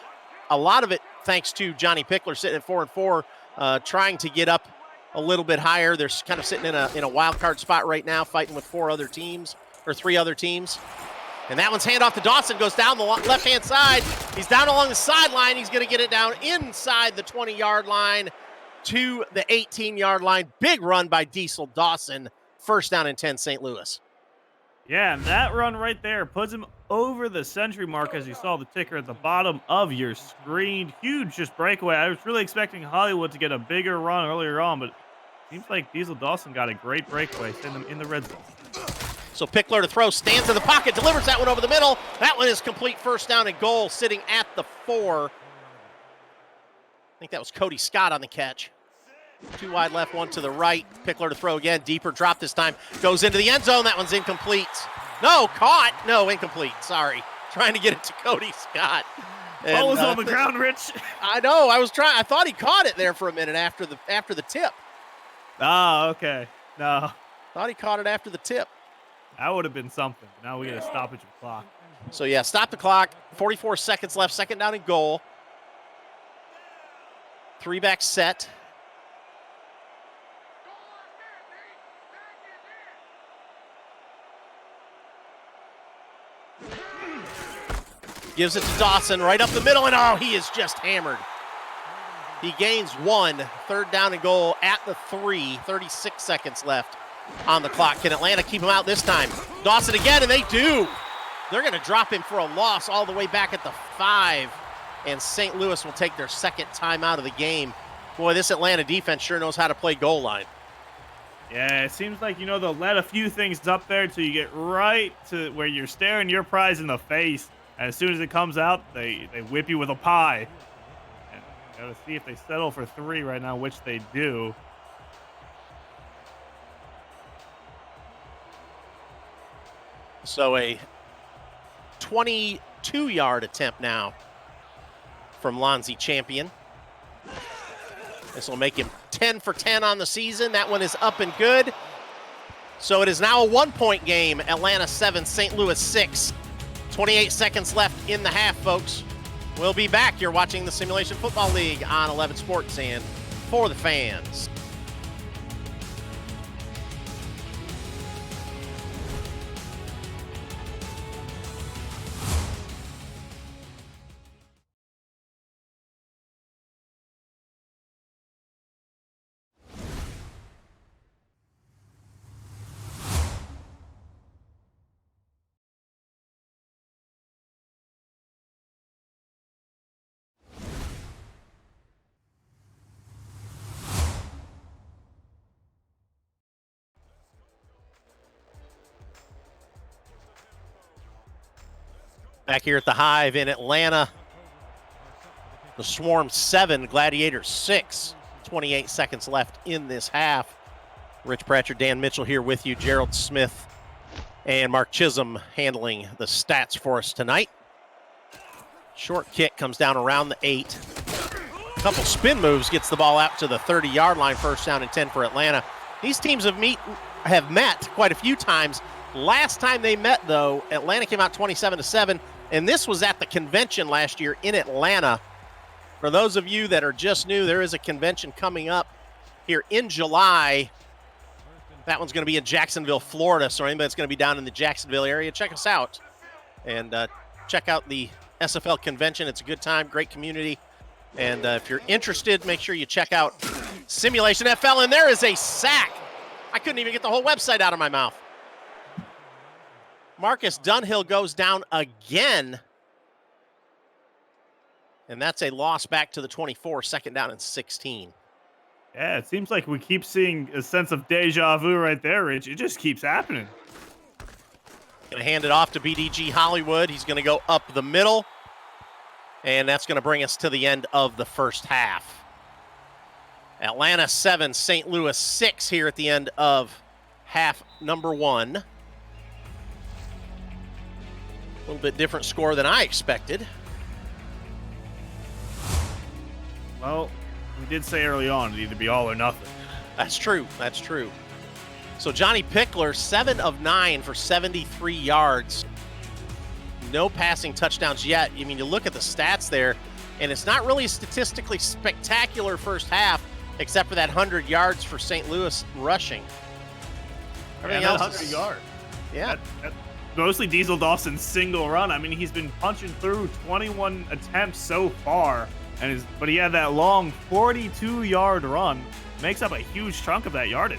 A lot of it thanks to Johnny Pickler sitting at 4-4, trying to get up a little bit higher. They're kind of sitting in a wild card spot right now, fighting with 3 other teams. And that one's handoff to Dawson, goes down the left-hand side. He's down along the sideline. He's going to get it down inside the 20-yard line to the 18-yard line. Big run by Diesel Dawson. First down and 10, St. Louis. Yeah, and that run right there puts him over the century mark, as you saw the ticker at the bottom of your screen. Huge just breakaway. I was really expecting Hollywood to get a bigger run earlier on, but it seems like Diesel Dawson got a great breakaway, sending them in the red zone. So Pickler to throw, stands in the pocket, delivers that one over the middle. That one is complete, first down and goal, sitting at the 4. I think that was Cody Scott on the catch. 2 wide left, 1 to the right. Pickler to throw again, deeper drop this time. Goes into the end zone, that one's incomplete. No, caught. No, incomplete, sorry. Trying to get it to Cody Scott. Ball was on the ground, Rich. I know, I thought he caught it there for a minute after the tip. Ah, okay. No. Thought he caught it after the tip. That would have been something. Now we get a stoppage of clock. So, yeah, stop the clock. 44 seconds left. Second down and goal. 3-back set. Gives it to Dawson right up the middle, and oh, he is just hammered. He gains 1. Third down and goal at the 3. 36 seconds left on the clock. Can Atlanta keep him out this time? Dawson again, and they do. They're going to drop him for a loss all the way back at the 5, and St. Louis will take their second time out of the game. Boy, this Atlanta defense sure knows how to play goal line. Yeah, it seems like, they'll let a few things up there until you get right to where you're staring your prize in the face. And as soon as it comes out, they whip you with a pie. And got to see if they settle for 3 right now, which they do. So a 22-yard attempt now from Lonzie Champion. This will make him 10 for 10 on the season. That one is up and good. So it is now a 1-point game. Atlanta 7, St. Louis 6. 28 seconds left in the half, folks. We'll be back. You're watching the Simulation Football League on 11 Sports and for the fans. Back here at the Hive in Atlanta, the Swarm 7, Gladiators 6. 28 seconds left in this half. Rich Pratchett, Dan Mitchell here with you. Gerald Smith and Mark Chisholm handling the stats for us tonight. Short kick comes down around the 8. Couple spin moves, gets the ball out to the 30-yard line. First down and 10 for Atlanta. These teams have met quite a few times. Last time they met, though, Atlanta came out 27-7. And this was at the convention last year in Atlanta. For those of you that are just new, there is a convention coming up here in July. That one's going to be in Jacksonville, Florida. So anybody that's going to be down in the Jacksonville area, check us out. And check out the SFL convention. It's a good time, great community. And if you're interested, make sure you check out Simulation FL. And there is a sack. I couldn't even get the whole website out of my mouth. Marcus Dunhill goes down again. And that's a loss back to the 24, second down and 16. Yeah, it seems like we keep seeing a sense of deja vu right there, Rich. It just keeps happening. Going to hand it off to BDG Hollywood. He's going to go up the middle. And that's going to bring us to the end of the first half. Atlanta 7, St. Louis 6 here at the end of half number 1. A little bit different score than I expected. Well, we did say early on, it'd either be all or nothing. That's true. That's true. So Johnny Pickler, 7 of 9 for 73 yards. No passing touchdowns yet. I mean, you look at the stats there, and it's not really a statistically spectacular first half, except for that 100 yards for St. Louis rushing. Everything else 100 yards. Yeah. That mostly Diesel Dawson's single run. I mean, he's been punching through 21 attempts so far, but he had that long 42-yard run. Makes up a huge chunk of that yardage.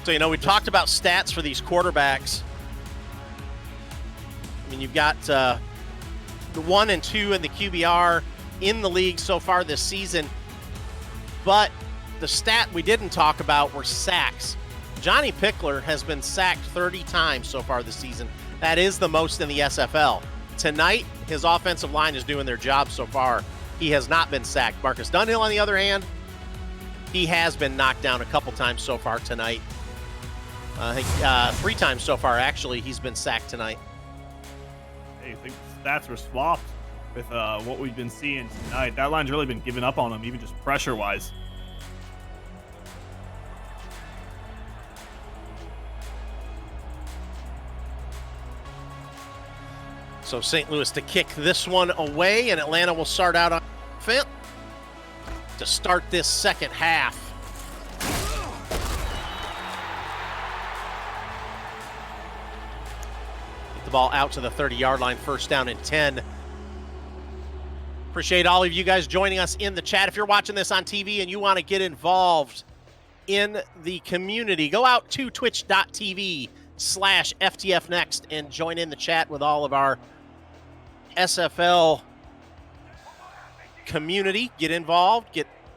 So, you know, we talked about stats for these quarterbacks. I mean, you've got the 1 and 2 in the QBR in the league so far this season. But the stat we didn't talk about were sacks. Johnny Pickler has been sacked 30 times so far this season. That is the most in the SFL. Tonight, his offensive line is doing their job so far. He has not been sacked. Marcus Dunhill, on the other hand, he has been knocked down a couple times so far tonight. I think 3 times so far, actually, he's been sacked tonight. Hey, I think the stats were swapped with what we've been seeing tonight. That line's really been giving up on him, even just pressure-wise. So St. Louis to kick this one away, and Atlanta will start out on fifth to start this second half. Get the ball out to the 30-yard line, first down and 10. Appreciate all of you guys joining us in the chat. If you're watching this on TV and you want to get in the community, go out to twitch.tv/FTFnext and join in the chat with all of our SFL community. Get involved,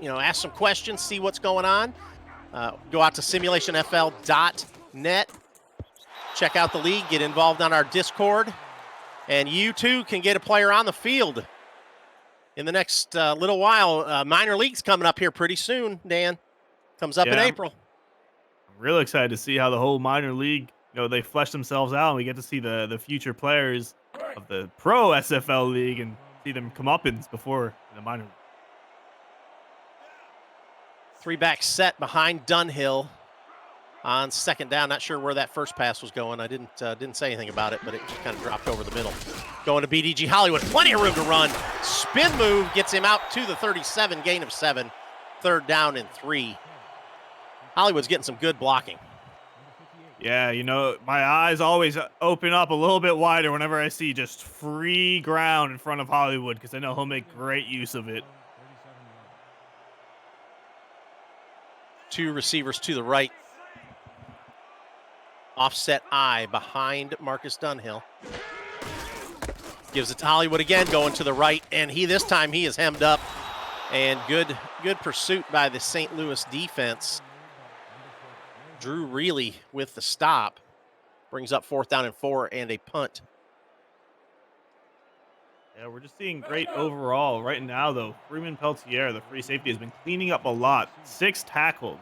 ask some questions, see what's going on. Go out to simulationfl.net, check out the league, get involved on our Discord, and you too can get a player on the field in the next little while. Minor league's coming up here pretty soon, Dan. Comes up in April. I'm really excited to see how the whole minor league, they flesh themselves out, and we get to see the future players of the pro SFL league and see them come up before the minor league. 3-back set behind Dunhill on second down. Not sure where that first pass was going. I didn't say anything about it, but it just kind of dropped over the middle. Going to BDG Hollywood. Plenty of room to run. Spin move gets him out to the 37, gain of 7. Third down and 3. Hollywood's getting some good blocking. Yeah, my eyes always open up a little bit wider whenever I see just free ground in front of Hollywood, because I know he'll make great use of it. 2 receivers to the right. Offset eye behind Marcus Dunhill. Gives it to Hollywood again, going to the right, and this time he is hemmed up. And good pursuit by the St. Louis defense. Drew Reilly with the stop. Brings up 4th down and 4 and a punt. Yeah, we're just seeing great overall. Right now, though, Freeman Peltier, the free safety, has been cleaning up a lot. 6 tackles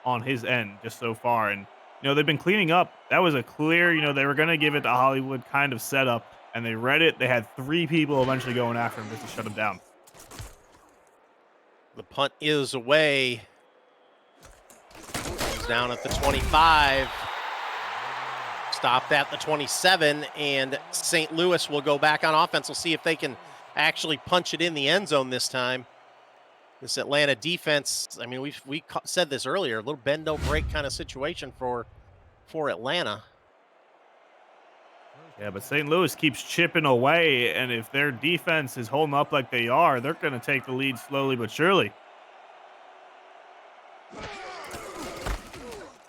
on his end just so far. And, they've been cleaning up. That was a clear, they were going to give it to Hollywood kind of setup, and they read it. They had 3 people eventually going after him just to shut him down. The punt is away. Down at the 25. Stopped at the 27, and St. Louis will go back on offense. We'll see if they can actually punch it in the end zone this time. This Atlanta defense, I mean, we said this earlier, a little bend don't break kind of situation for Atlanta. Yeah, but St. Louis keeps chipping away, and if their defense is holding up like they are, they're going to take the lead slowly but surely.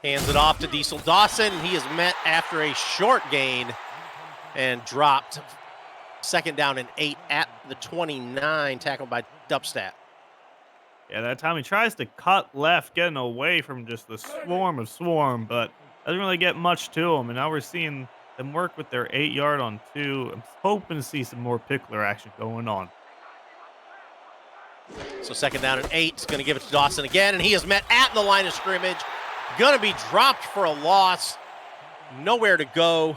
Hands it off to Diesel Dawson. He is met after a short gain and dropped. Second down and 8 at the 29, tackled by Dubstat. Yeah, that time he tries to cut left, getting away from just the swarm, but doesn't really get much to him. And now we're seeing them work with their 8-yard on 2. I'm hoping to see some more Pickler action going on. So second down and 8. He's going to give it to Dawson again, and he is met at the line of scrimmage. Going to be dropped for a loss. Nowhere to go.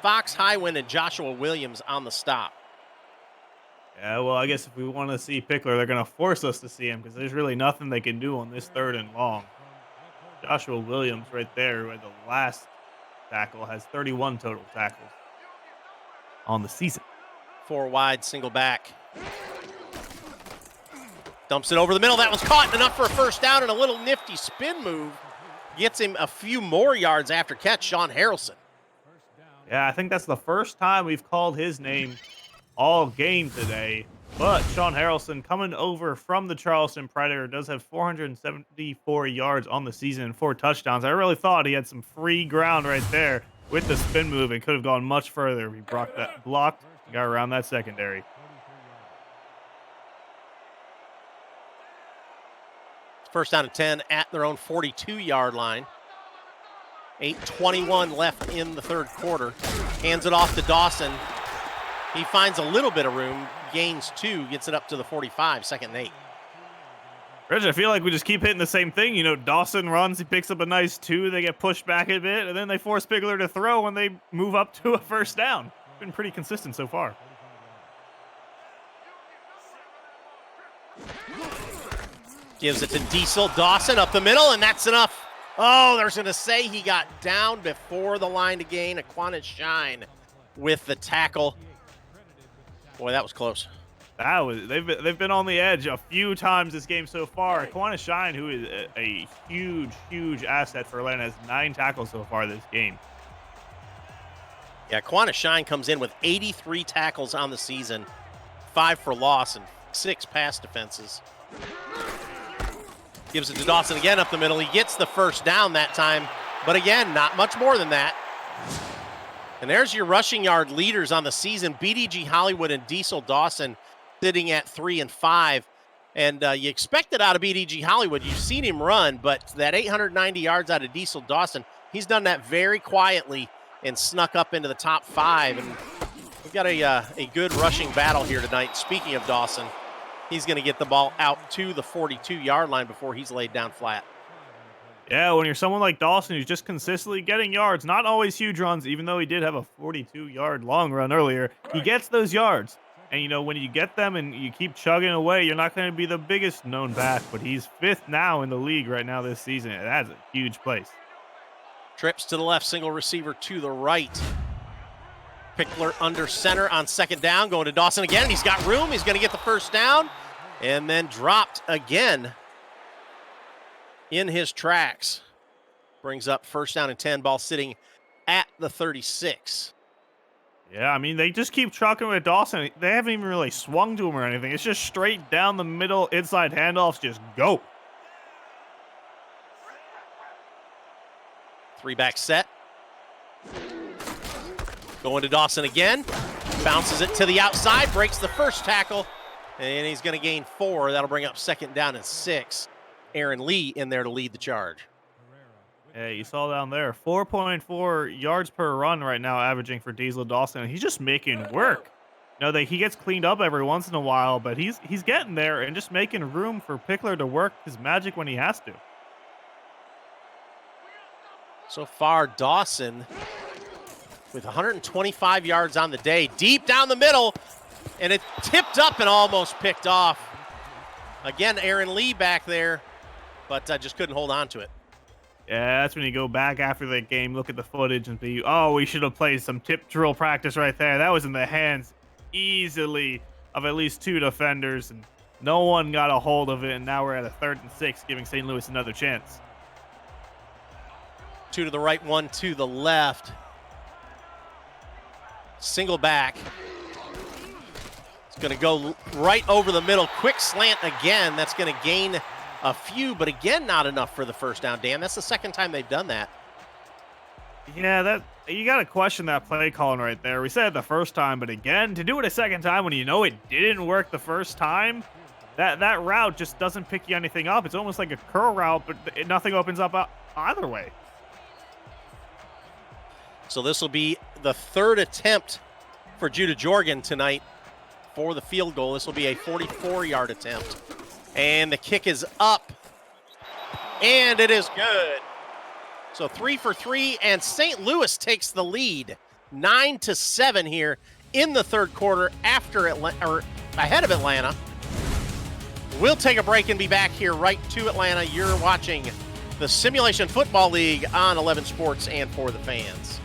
Fox Highwind and Joshua Williams on the stop. Yeah, well, I guess if we want to see Pickler, they're going to force us to see him because there's really nothing they can do on this 3rd and long. Joshua Williams right there, who had the last tackle, has 31 total tackles on the season. 4 wide, single back. Dumps it over the middle. That one's caught, enough for a first down, and a little nifty spin move gets him a few more yards after catch, Sean Harrelson. Yeah, I think that's the first time we've called his name all game today. But Sean Harrelson, coming over from the Charleston Predator, does have 474 yards on the season and 4 touchdowns. I really thought he had some free ground right there with the spin move and could have gone much further. He blocked, got around that secondary. First down and 10 at their own 42-yard line. 8:21 left in the 3rd quarter. Hands it off to Dawson. He finds a little bit of room, gains 2, gets it up to the 45, 2nd and 8. Rich, I feel like we just keep hitting the same thing. You know, Dawson runs, he picks up a nice 2, they get pushed back a bit, and then they force Pickler to throw when they move up to a first down. Been pretty consistent so far. Gives it to Diesel. Dawson up the middle, and that's enough. Oh, there's going to say he got down before the line to gain. Aquinas Shine with the tackle. Boy, that was close. They've been on the edge a few times this game so far. Aquinas Shine, who is a huge asset for Atlanta, has 9 tackles so far this game. Yeah, Aquinas Shine comes in with 83 tackles on the season, 5 for loss and 6 pass defenses. Gives it to Dawson again up the middle. He gets the first down that time, but again, not much more than that. And there's your rushing yard leaders on the season, BDG Hollywood and Diesel Dawson sitting at 3 and 5. And you expect it out of BDG Hollywood. You've seen him run, but that 890 yards out of Diesel Dawson, he's done that very quietly and snuck up into the top 5. And we've got a good rushing battle here tonight. Speaking of Dawson, he's going to get the ball out to the 42-yard line before he's laid down flat. Yeah, when you're someone like Dawson who's just consistently getting yards, not always huge runs, even though he did have a 42-yard long run earlier, he gets those yards. And, you know, when you get them and you keep chugging away, you're not going to be the biggest known back, but he's 5th now in the league right now this season. And that's a huge place. Trips to the left, single receiver to the right. Pickler under center on 2nd down, going to Dawson again. He's got room. He's going to get the first down and then dropped again in his tracks. Brings up 1st down and 10, ball sitting at the 36. Yeah, I mean, they just keep trucking with Dawson. They haven't even really swung to him or anything. It's just straight down the middle, inside handoffs, just go. 3-back set. Going to Dawson again. Bounces it to the outside, breaks the first tackle, and he's going to gain 4. That'll bring up 2nd down and 6. Aaron Lee in there to lead the charge. Yeah, you saw down there, 4.4 yards per run right now averaging for Diesel Dawson. He's just making work. You know, he gets cleaned up every once in a while, but he's getting there and just making room for Pickler to work his magic when he has to. So far, Dawson with 125 yards on the day, deep down the middle, and it tipped up and almost picked off. Again, Aaron Lee back there, but just couldn't hold on to it. Yeah, that's when you go back after that game, look at the footage and be, oh, we should have played some tip drill practice right there. That was in the hands easily of at least 2 defenders, and no one got a hold of it, and now we're at a 3rd and 6, giving St. Louis another chance. 2 to the right, 1 to the left. Single back. It's going to go right over the middle. Quick slant again. That's going to gain a few, but again, not enough for the first down. Dan, that's the 2nd time they've done that. Yeah, you got to question that play calling right there. We said it the first time, but again, to do it a 2nd time when you know it didn't work the first time, that route just doesn't pick you anything up. It's almost like a curl route, but nothing opens up either way. So this will be the 3rd attempt for Judah Jorgen tonight for the field goal. This will be a 44-yard attempt. And the kick is up. And it is good. So 3 for 3, and St. Louis takes the lead. 9-7 here in the 3rd quarter after ahead of Atlanta. We'll take a break and be back here right to Atlanta. You're watching the Simulation Football League on 11 Sports and For the Fans.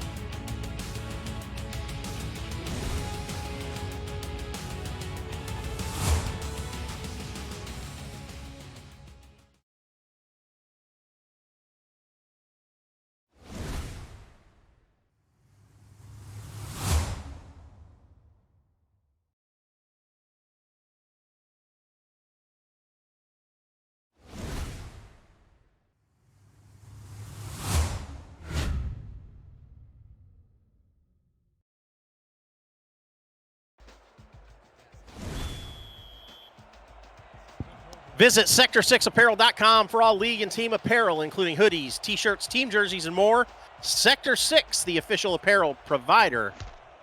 Visit Sector6Apparel.com for all league and team apparel, including hoodies, t-shirts, team jerseys, and more. Sector 6, the official apparel provider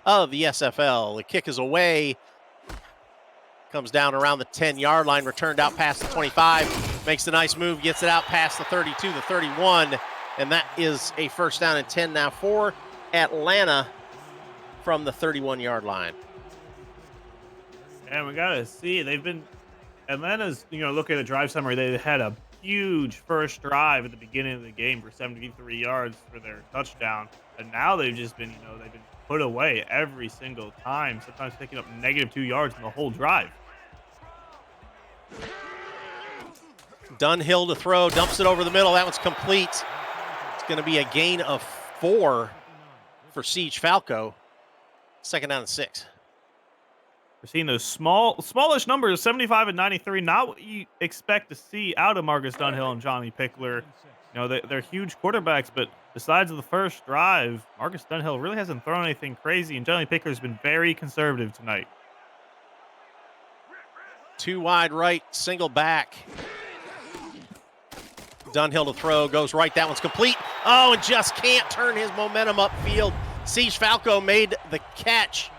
of the SFL. The kick is away. Comes down around the 10-yard line, returned out past the 25. Makes a nice move, gets it out past the 32, the 31. And that is a first down and 10 now for Atlanta from the 31-yard line. And we got to see, Atlanta's, look at the drive summary. They had a huge first drive at the beginning of the game for 73 yards for their touchdown. And now they've just been, they've been put away every single time, sometimes picking up -2 yards in the whole drive. Dunhill to throw, dumps it over the middle. That one's complete. It's going to be a gain of 4 for Siege Falco. Second down and 6. We're seeing those smallish numbers, 75 and 93, not what you expect to see out of Marcus Dunhill and Johnny Pickler. They're huge quarterbacks, but besides the first drive, Marcus Dunhill really hasn't thrown anything crazy, and Johnny Pickler's been very conservative tonight. 2 wide right, single back. Dunhill to throw, goes right. That one's complete. Oh, and just can't turn his momentum upfield. Siege Falco made the catch,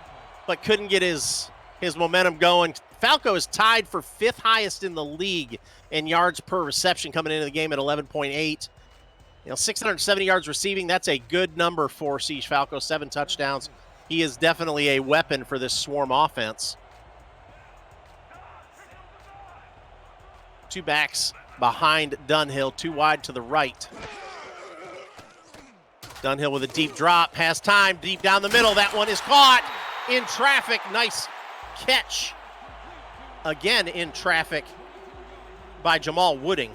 but couldn't get his momentum going. Falco is tied for 5th highest in the league in yards per reception coming into the game at 11.8. 670 yards receiving, that's a good number for Siege Falco, 7 touchdowns. He is definitely a weapon for this Swarm offense. 2 backs behind Dunhill, 2 wide to the right. Dunhill with a deep drop, has time, deep down the middle. That one is caught in traffic. Nice catch. Again in traffic by Jamal Wooding.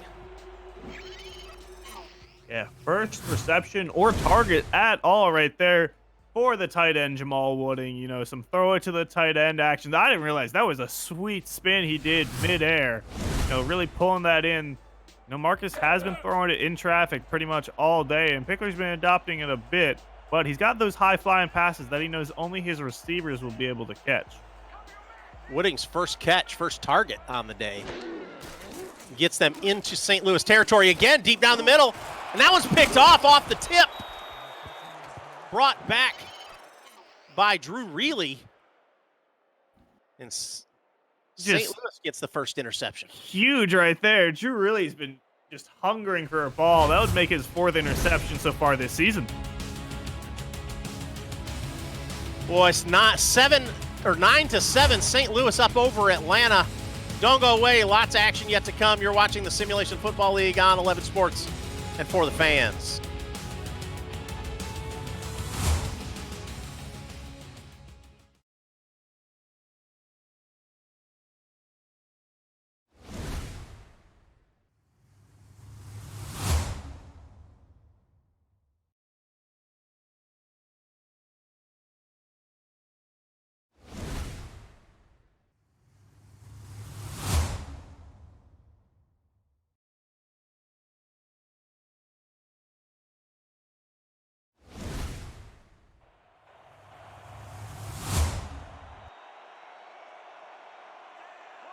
Yeah, first reception or target at all right there for the tight end, Jamal Wooding. Some throw it to the tight end action. I didn't realize that was a sweet spin he did midair. Really pulling that in. Marcus has been throwing it in traffic pretty much all day, and Pickler's been adopting it a bit, but he's got those high-flying passes that he knows only his receivers will be able to catch. Wooding's first catch, first target on the day. Gets them into St. Louis territory again, deep down the middle, and that one's picked off the tip. Brought back by Drew Reilly. And St. Louis gets the first interception. Huge right there. Drew Reilly's been just hungering for a ball. That would make his 4th interception so far this season. Boy, it's not 9-7. St. Louis up over Atlanta. Don't go away. Lots of action yet to come. You're watching the Simulation Football League on 11 Sports and For the Fans.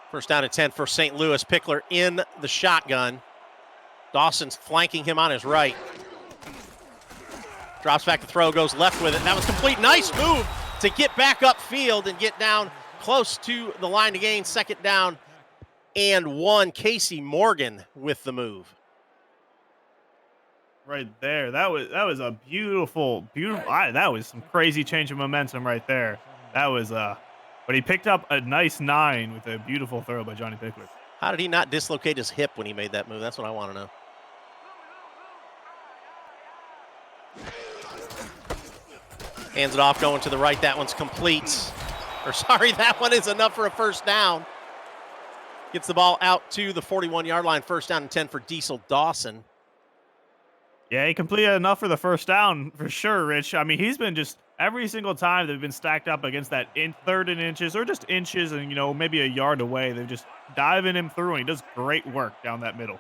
First down and 10 for St. Louis. Pickler in the shotgun. Dawson's flanking him on his right. Drops back to throw, goes left with it. That was complete. Nice move to get back upfield and get down close to the line to gain. Second down and 1. Casey Morgan with the move. Right there. That was a beautiful. That was some crazy change of momentum right there. That was but he picked up a nice 9 with a beautiful throw by Johnny Pickler. How did he not dislocate his hip when he made that move? That's what I want to know. Hands it off, going to the right. That one's complete. Or sorry, that one is enough for a first down. Gets the ball out to the 41-yard line. First down and 10 for Diesel Dawson. Yeah, he completed enough for the first down for sure, Rich. I mean, he's been just every single time they've been stacked up against that third and inches or just inches and, maybe a yard away. They're just diving him through, and he does great work down that middle.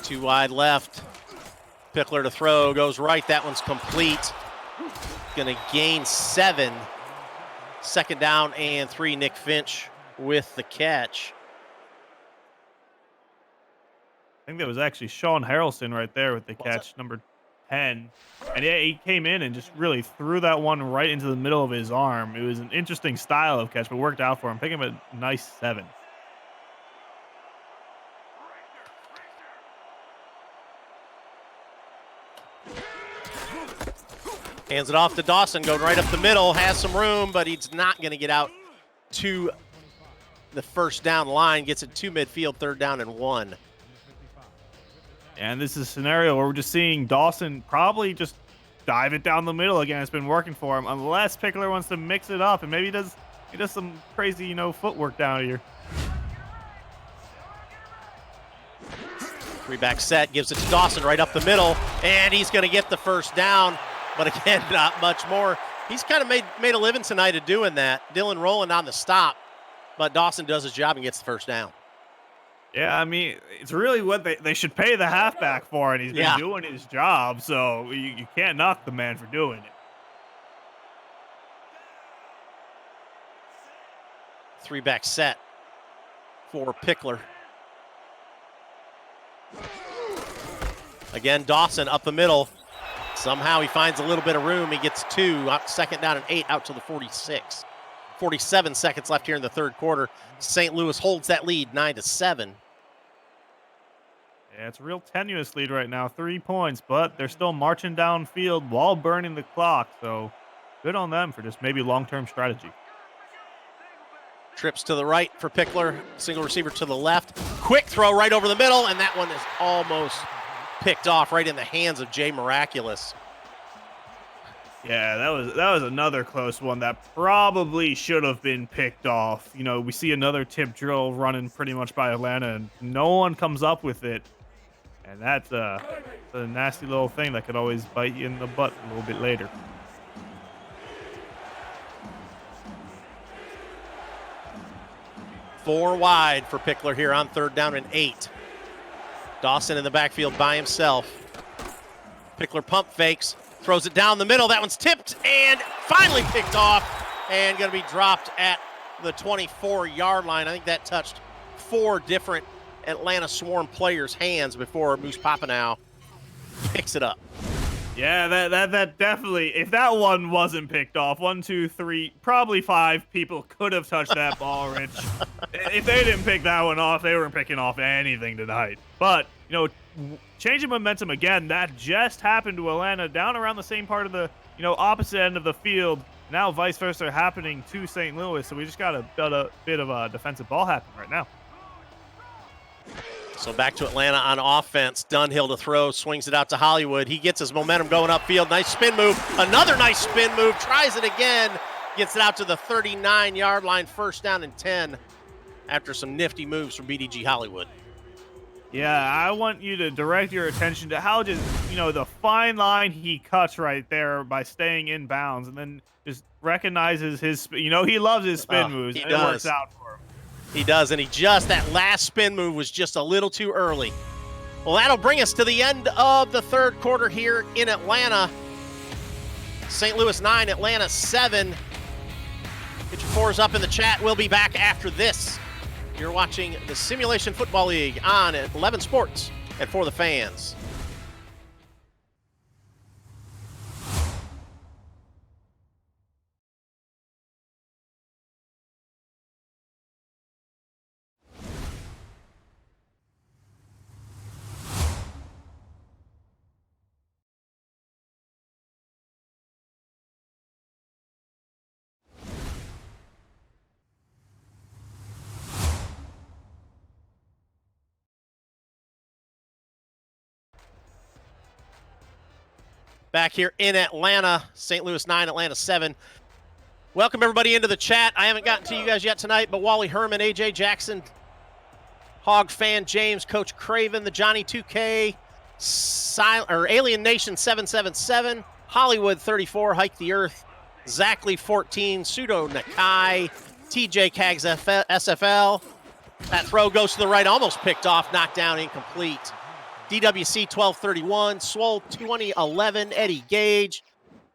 Too wide left. Pickler to throw, goes right. That one's complete. Going to gain 7. Second down and 3. Nick Finch with the catch. I think that was actually Sean Harrelson right there with the catch, number 10. And yeah, he came in and just really threw that one right into the middle of his arm. It was an interesting style of catch, but worked out for him. Picking him a nice 7. Hands it off to Dawson, going right up the middle, has some room, but he's not going to get out to the first down line. Gets it to midfield, third down and 1. And this is a scenario where we're just seeing Dawson probably just dive it down the middle again. It's been working for him, unless Pickler wants to mix it up, and maybe he does some crazy, footwork down here. 3-back set, gives it to Dawson right up the middle, and he's going to get the first down. But again, not much more. He's kind of made a living tonight of doing that. Dylan Rowland on the stop, but Dawson does his job and gets the first down. Yeah, I mean, it's really what they should pay the halfback for, and he's been doing his job, so you can't knock the man for doing it. 3-back set for Pickler. Again, Dawson up the middle. Somehow he finds a little bit of room. He gets 2, second down and 8, out to the 46. 47 seconds left here in the third quarter. St. Louis holds that lead 9-7. Yeah, it's a real tenuous lead right now, 3 points, but they're still marching downfield while burning the clock. So good on them for just maybe long-term strategy. Trips to the right for Pickler. Single receiver to the left. Quick throw right over the middle, and that one is almost picked off right in the hands of Jay Miraculous. Yeah, that was another close one that probably should have been picked off. We see another tip drill running pretty much by Atlanta, and no one comes up with it. And that's a nasty little thing that could always bite you in the butt a little bit later. Four wide for Pickler here on third down and 8. Dawson in the backfield by himself. Pickler pump fakes, throws it down the middle. That one's tipped and finally picked off and going to be dropped at the 24-yard line. I think that touched 4 different Atlanta Swarm players' hands before Moose Papanow picks it up. Yeah, that definitely, if that one wasn't picked off, 1, 2, 3, probably 5 people could have touched that ball, Rich. If they didn't pick that one off, they weren't picking off anything tonight. But, changing momentum again, that just happened to Atlanta down around the same part of the, opposite end of the field. Now vice versa happening to St. Louis, so we just got a bit of a defensive ball happening right now. So back to Atlanta on offense. Dunhill to throw, swings it out to Hollywood. He gets his momentum going upfield. Nice spin move. Another nice spin move. Tries it again. Gets it out to the 39-yard line. First down and 10 after some nifty moves from BDG Hollywood. Yeah, I want you to direct your attention to how just, the fine line he cuts right there by staying in bounds, and then just recognizes his, he loves his spin moves. He and does. It works out for him. He does, and that last spin move was just a little too early. Well, that'll bring us to the end of the third quarter here in Atlanta. St. Louis 9, Atlanta 7. Get your 4s up in the chat. We'll be back after this. You're watching the Simulation Football League on 11 Sports and For the Fans. back here in Atlanta. St. Louis 9, Atlanta 7. Welcome everybody into the chat. I haven't gotten to you guys yet tonight, but Wally Herman, AJ Jackson, Hog Fan James, Coach Craven, the Johnny 2K, Alien Nation 777, Hollywood 34, Hike the Earth, Zachley 14, Pseudo Nakai, TJ Cags SFL. That throw goes to the right, almost picked off, knocked down, incomplete. DWC 1231, Swole 2011, Eddie Gage,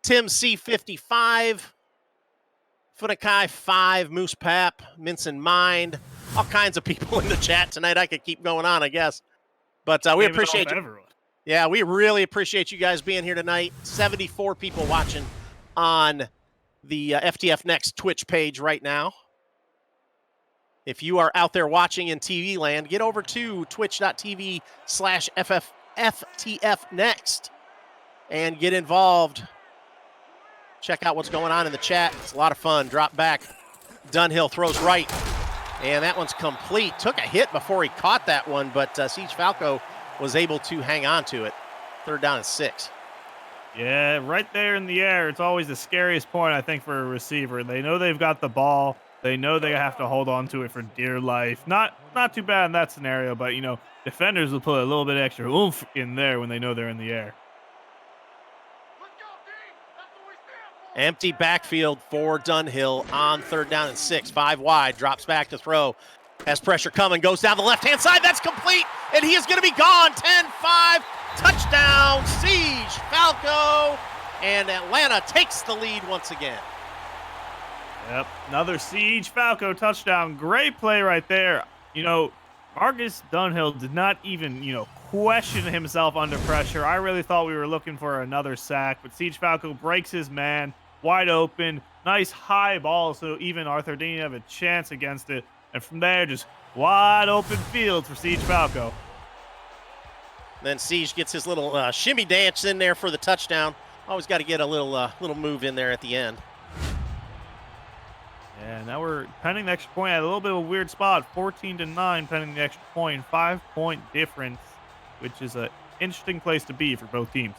Tim C55, Funakai 5, Moose Pap, Minson Mind, all kinds of people in the chat tonight. I could keep going on, I guess. But we appreciate you. Everyone. Yeah, we really appreciate you guys being here tonight. 74 people watching on the FTF Next Twitch page right now. If you are out there watching in TV land, get over to twitch.tv/FTF Next and get involved. Check out what's going on in the chat. It's a lot of fun. Drop back. Dunhill throws right. And that one's complete. Took a hit before he caught that one, but Siege Falco was able to hang on to it. 3rd down and 6. Yeah, right there in the air. It's always the scariest point, I think, for a receiver. They know they've got the ball. They know they have to hold on to it for dear life. Not too bad in that scenario, but, defenders will put a little bit extra oomph in there when they know they're in the air. Empty backfield for Dunhill on 3rd down and 6. 5 wide, drops back to throw. Has pressure coming, goes down the left-hand side. That's complete, and he is going to be gone. 10-5, touchdown, Siege Falco, and Atlanta takes the lead once again. Yep, another Siege Falco touchdown. Great play right there. Marcus Dunhill did not even, question himself under pressure. I really thought we were looking for another sack, but Siege Falco breaks his man, wide open, nice high ball, so even Arthur didn't have a chance against it. And from there, just wide open field for Siege Falco. Then Siege gets his little shimmy dance in there for the touchdown. Always got to get a little move in there at the end. Yeah, now we're pending the extra point at a little bit of a weird spot. 14-9 pending the extra point. 5-point difference, which is an interesting place to be for both teams.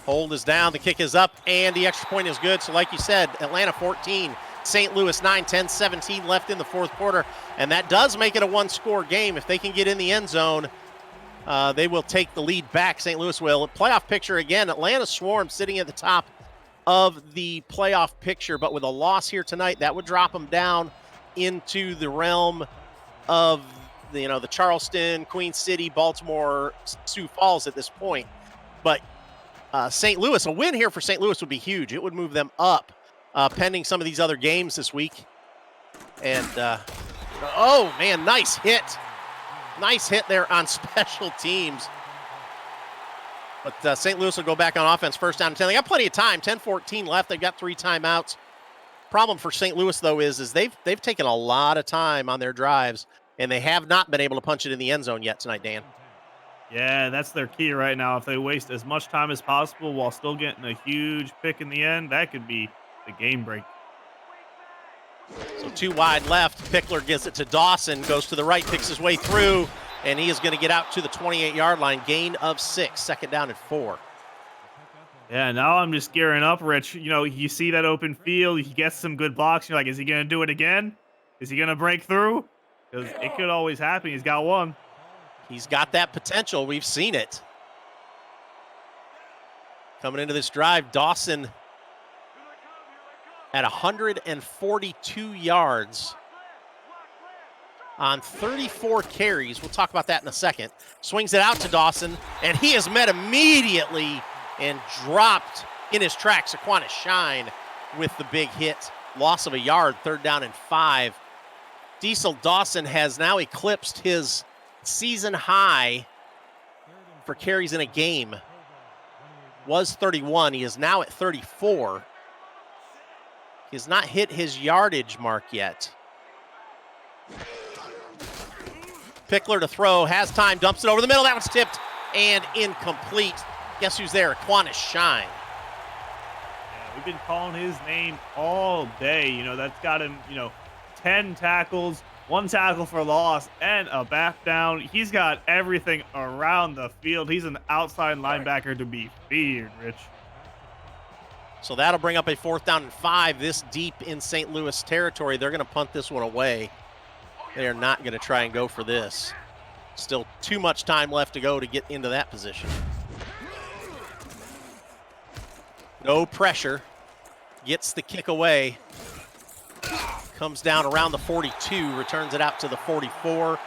Hold is down, the kick is up, and the extra point is good. So like you said, Atlanta 14, St. Louis 9, 10-17 left in the 4th quarter. And that does make it a one-score game. If they can get in the end zone, they will take the lead back, St. Louis will. Playoff picture again, Atlanta Swarm sitting at the top of the playoff picture, but with a loss here tonight, that would drop them down into the realm of the Charleston, Queen City, Baltimore, Sioux Falls at this point. But St. Louis, a win here for St. Louis would be huge. It would move them up, pending some of these other games this week. And, oh, man, nice hit. Nice hit there on special teams. But St. Louis will go back on offense, 1st down and 10. They got plenty of time, 10-14 left. They've got 3 timeouts. Problem for St. Louis, though, is they've taken a lot of time on their drives, and they have not been able to punch it in the end zone yet tonight, Dan. Yeah, that's their key right now. If they waste as much time as possible while still getting a huge pick in the end, that could be the game break. So 2 wide left. Pickler gives it to Dawson, goes to the right, picks his way through, and he is going to get out to the 28-yard line. Gain of 6, 2nd down and 4. Yeah, now I'm just gearing up, Rich. You see that open field, he gets some good blocks. You're like, is he going to do it again? Is he going to break through? Because it could always happen. He's got one. He's got that potential. We've seen it. Coming into this drive, Dawson at 142 yards on 34 carries. We'll talk about that in a second. Swings it out to Dawson, and he is met immediately and dropped in his tracks. Aquinas Shine with the big hit. Loss of a yard, 3rd down and 5. Diesel Dawson has now eclipsed his season high for carries in a game. Was 31. He is now at 34. He has not hit his yardage mark yet. Pickler to throw, has time, dumps it over the middle. That one's tipped and incomplete. Guess who's there? Aquinas Shine. Yeah, we've been calling his name all day. That's got him, 10 tackles, One tackle for loss and a back down. He's got everything around the field. He's an outside linebacker to be feared, Rich. So that'll bring up a 4th down and 5 this deep in St. Louis territory. They're going to punt this one away. They are not going to try and go for this. Still too much time left to go to get into that position. No pressure. Gets the kick away. Comes down around the 42, returns it out to the 44.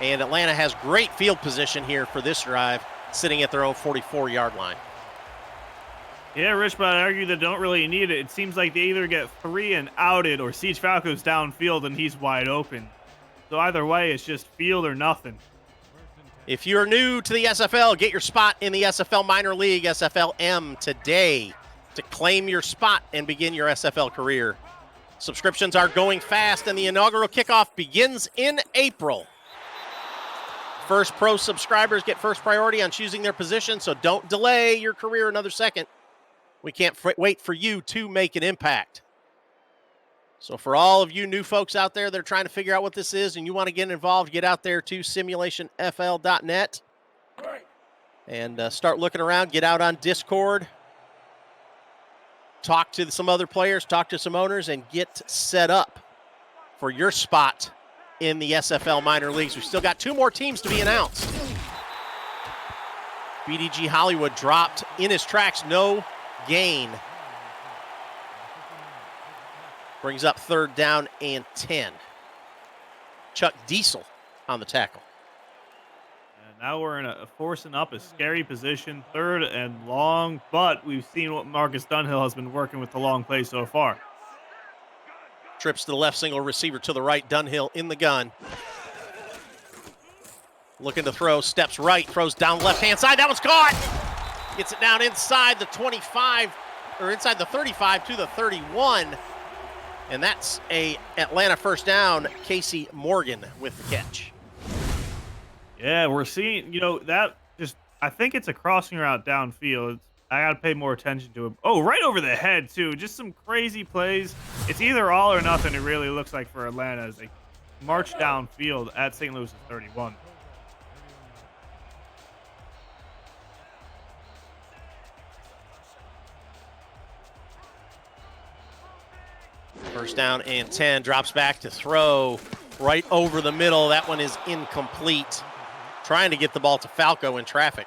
And Atlanta has great field position here for this drive, sitting at their own 44-yard line. Yeah, Rich, but I argue they don't really need it. It seems like they either get 3 and outed or Siege Falco's downfield and he's wide open. So either way, it's just field or nothing. If you're new to the SFL, get your spot in the SFL Minor League, SFLM, today to claim your spot and begin your SFL career. Subscriptions are going fast, and the inaugural kickoff begins in April. First Pro subscribers get first priority on choosing their position, so don't delay your career another second. We can't wait for you to make an impact. So for all of you new folks out there that are trying to figure out what this is and you want to get involved, get out there to simulationfl.net and start looking around. Get out on Discord. Talk to some other players, talk to some owners, and get set up for your spot in the SFL minor leagues. We've still got 2 more teams to be announced. BDG Hollywood dropped in his tracks, no gain. Brings up 3rd down and 10. Chuck Diesel on the tackle. And now we're in a forcing up a scary position, 3rd and long, but we've seen what Marcus Dunhill has been working with the long play so far. Trips to the left, single receiver to the right. Dunhill in the gun. Looking to throw, steps right, throws down left-hand side. That one's caught. Gets it down inside the 25, or inside the 35 to the 31. And that's a Atlanta first down. Casey Morgan with the catch. Yeah, we're seeing, that just, I think it's a crossing route downfield. I got to pay more attention to it. Oh, right over the head, too. Just some crazy plays. It's either all or nothing, it really looks like, for Atlanta as they march downfield at St. Louis' 31. First down and 10, drops back to throw right over the middle. That one is incomplete. Trying to get the ball to Falco in traffic.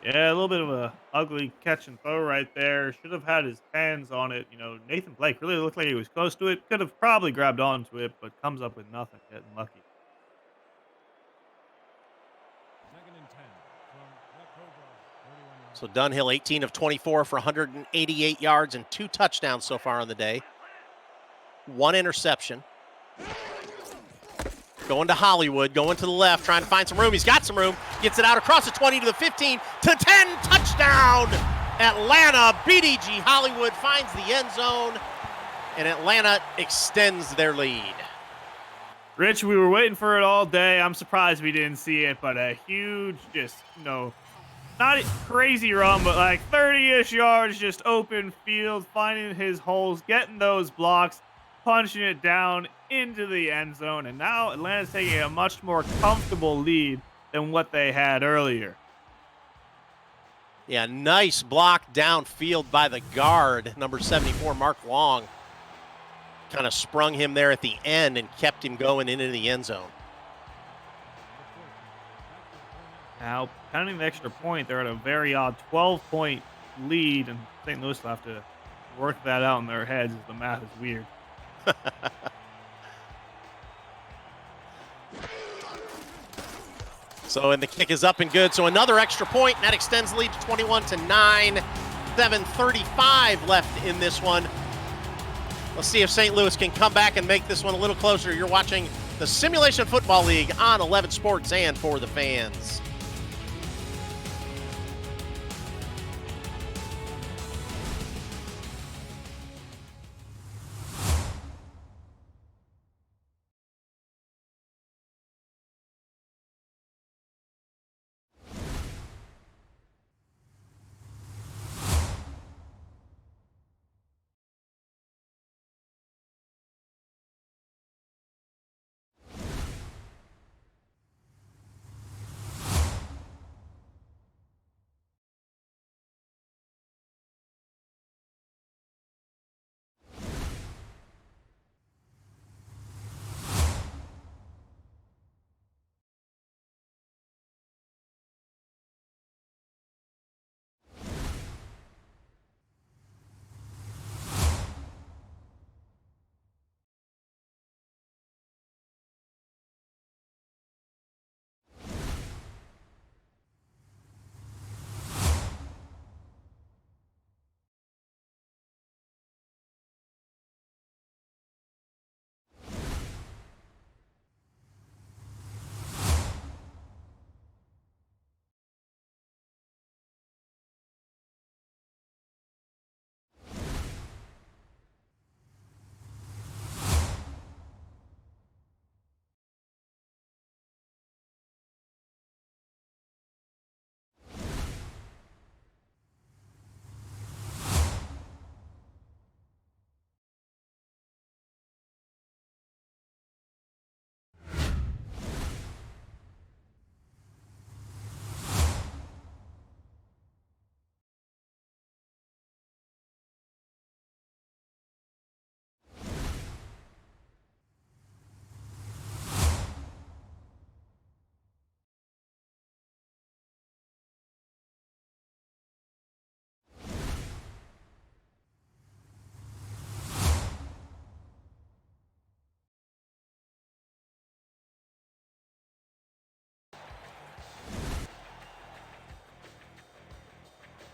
Yeah, a little bit of a ugly catch and throw right there. Should have had his hands on it. Nathan Blake really looked like he was close to it. Could have probably grabbed onto it, but comes up with nothing, getting lucky. So Dunhill, 18 of 24 for 188 yards and 2 touchdowns so far on the day. 1 interception. Going to Hollywood, going to the left, trying to find some room. He's got some room. Gets it out across the 20 to the 15 to 10. Touchdown, Atlanta. BDG Hollywood finds the end zone, and Atlanta extends their lead. Rich, we were waiting for it all day. I'm surprised we didn't see it, but a huge, not a crazy run, but like 30-ish yards, just open field, finding his holes, getting those blocks, punching it down into the end zone. And now Atlanta's taking a much more comfortable lead than what they had earlier. Yeah, nice block downfield by the guard, number 74, Mark Long. Kind of sprung him there at the end and kept him going into the end zone. Now, counting the extra point, they're at a very odd 12-point lead, and St. Louis will have to work that out in their heads as the math is weird. So, and the kick is up and good. So another extra point, and that extends the lead to 21-9. 7:35 left in this one. Let's see if St. Louis can come back and make this one a little closer. You're watching the Simulation Football League on 11 Sports and For the Fans.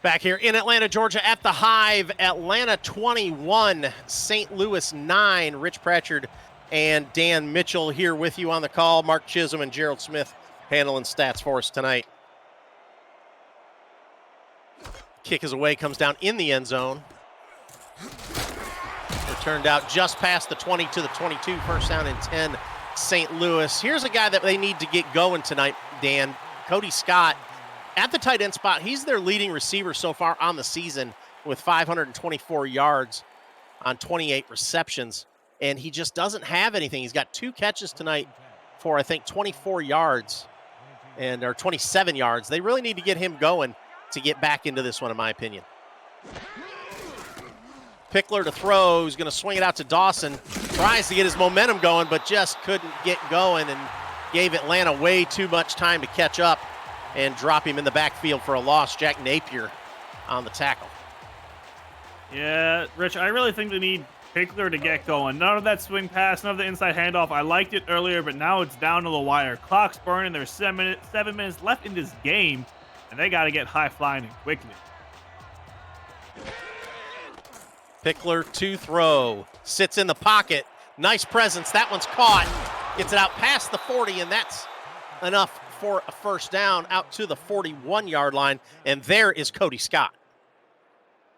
Back here in Atlanta, Georgia at the Hive, Atlanta 21, St. Louis 9. Rich Pratchard and Dan Mitchell here with you on the call. Mark Chisholm and Gerald Smith handling stats for us tonight. Kick is away, comes down in the end zone. Turned out just past the 20 to the 22, first down and 10, St. Louis. Here's a guy that they need to get going tonight, Dan. Cody Scott at the tight end spot. He's their leading receiver so far on the season with 524 yards on 28 receptions, and he just doesn't have anything. He's got 2 catches tonight for, I think, 24 yards or 27 yards. They really need to get him going to get back into this one, in my opinion. Pickler to throw. He's going to swing it out to Dawson. Tries to get his momentum going, but just couldn't get going and gave Atlanta way too much time to catch up and drop him in the backfield for a loss. Jack Napier on the tackle. Yeah, Rich, I really think they need Pickler to get going. None of that swing pass, none of the inside handoff. I liked it earlier, but now it's down to the wire. Clock's burning. There's 7 minutes left in this game, and they got to get high flying and quickly. Pickler to throw. Sits in the pocket. Nice presence. That one's caught. Gets it out past the 40, and that's enough for a first down out to the 41-yard line. And there is Cody Scott.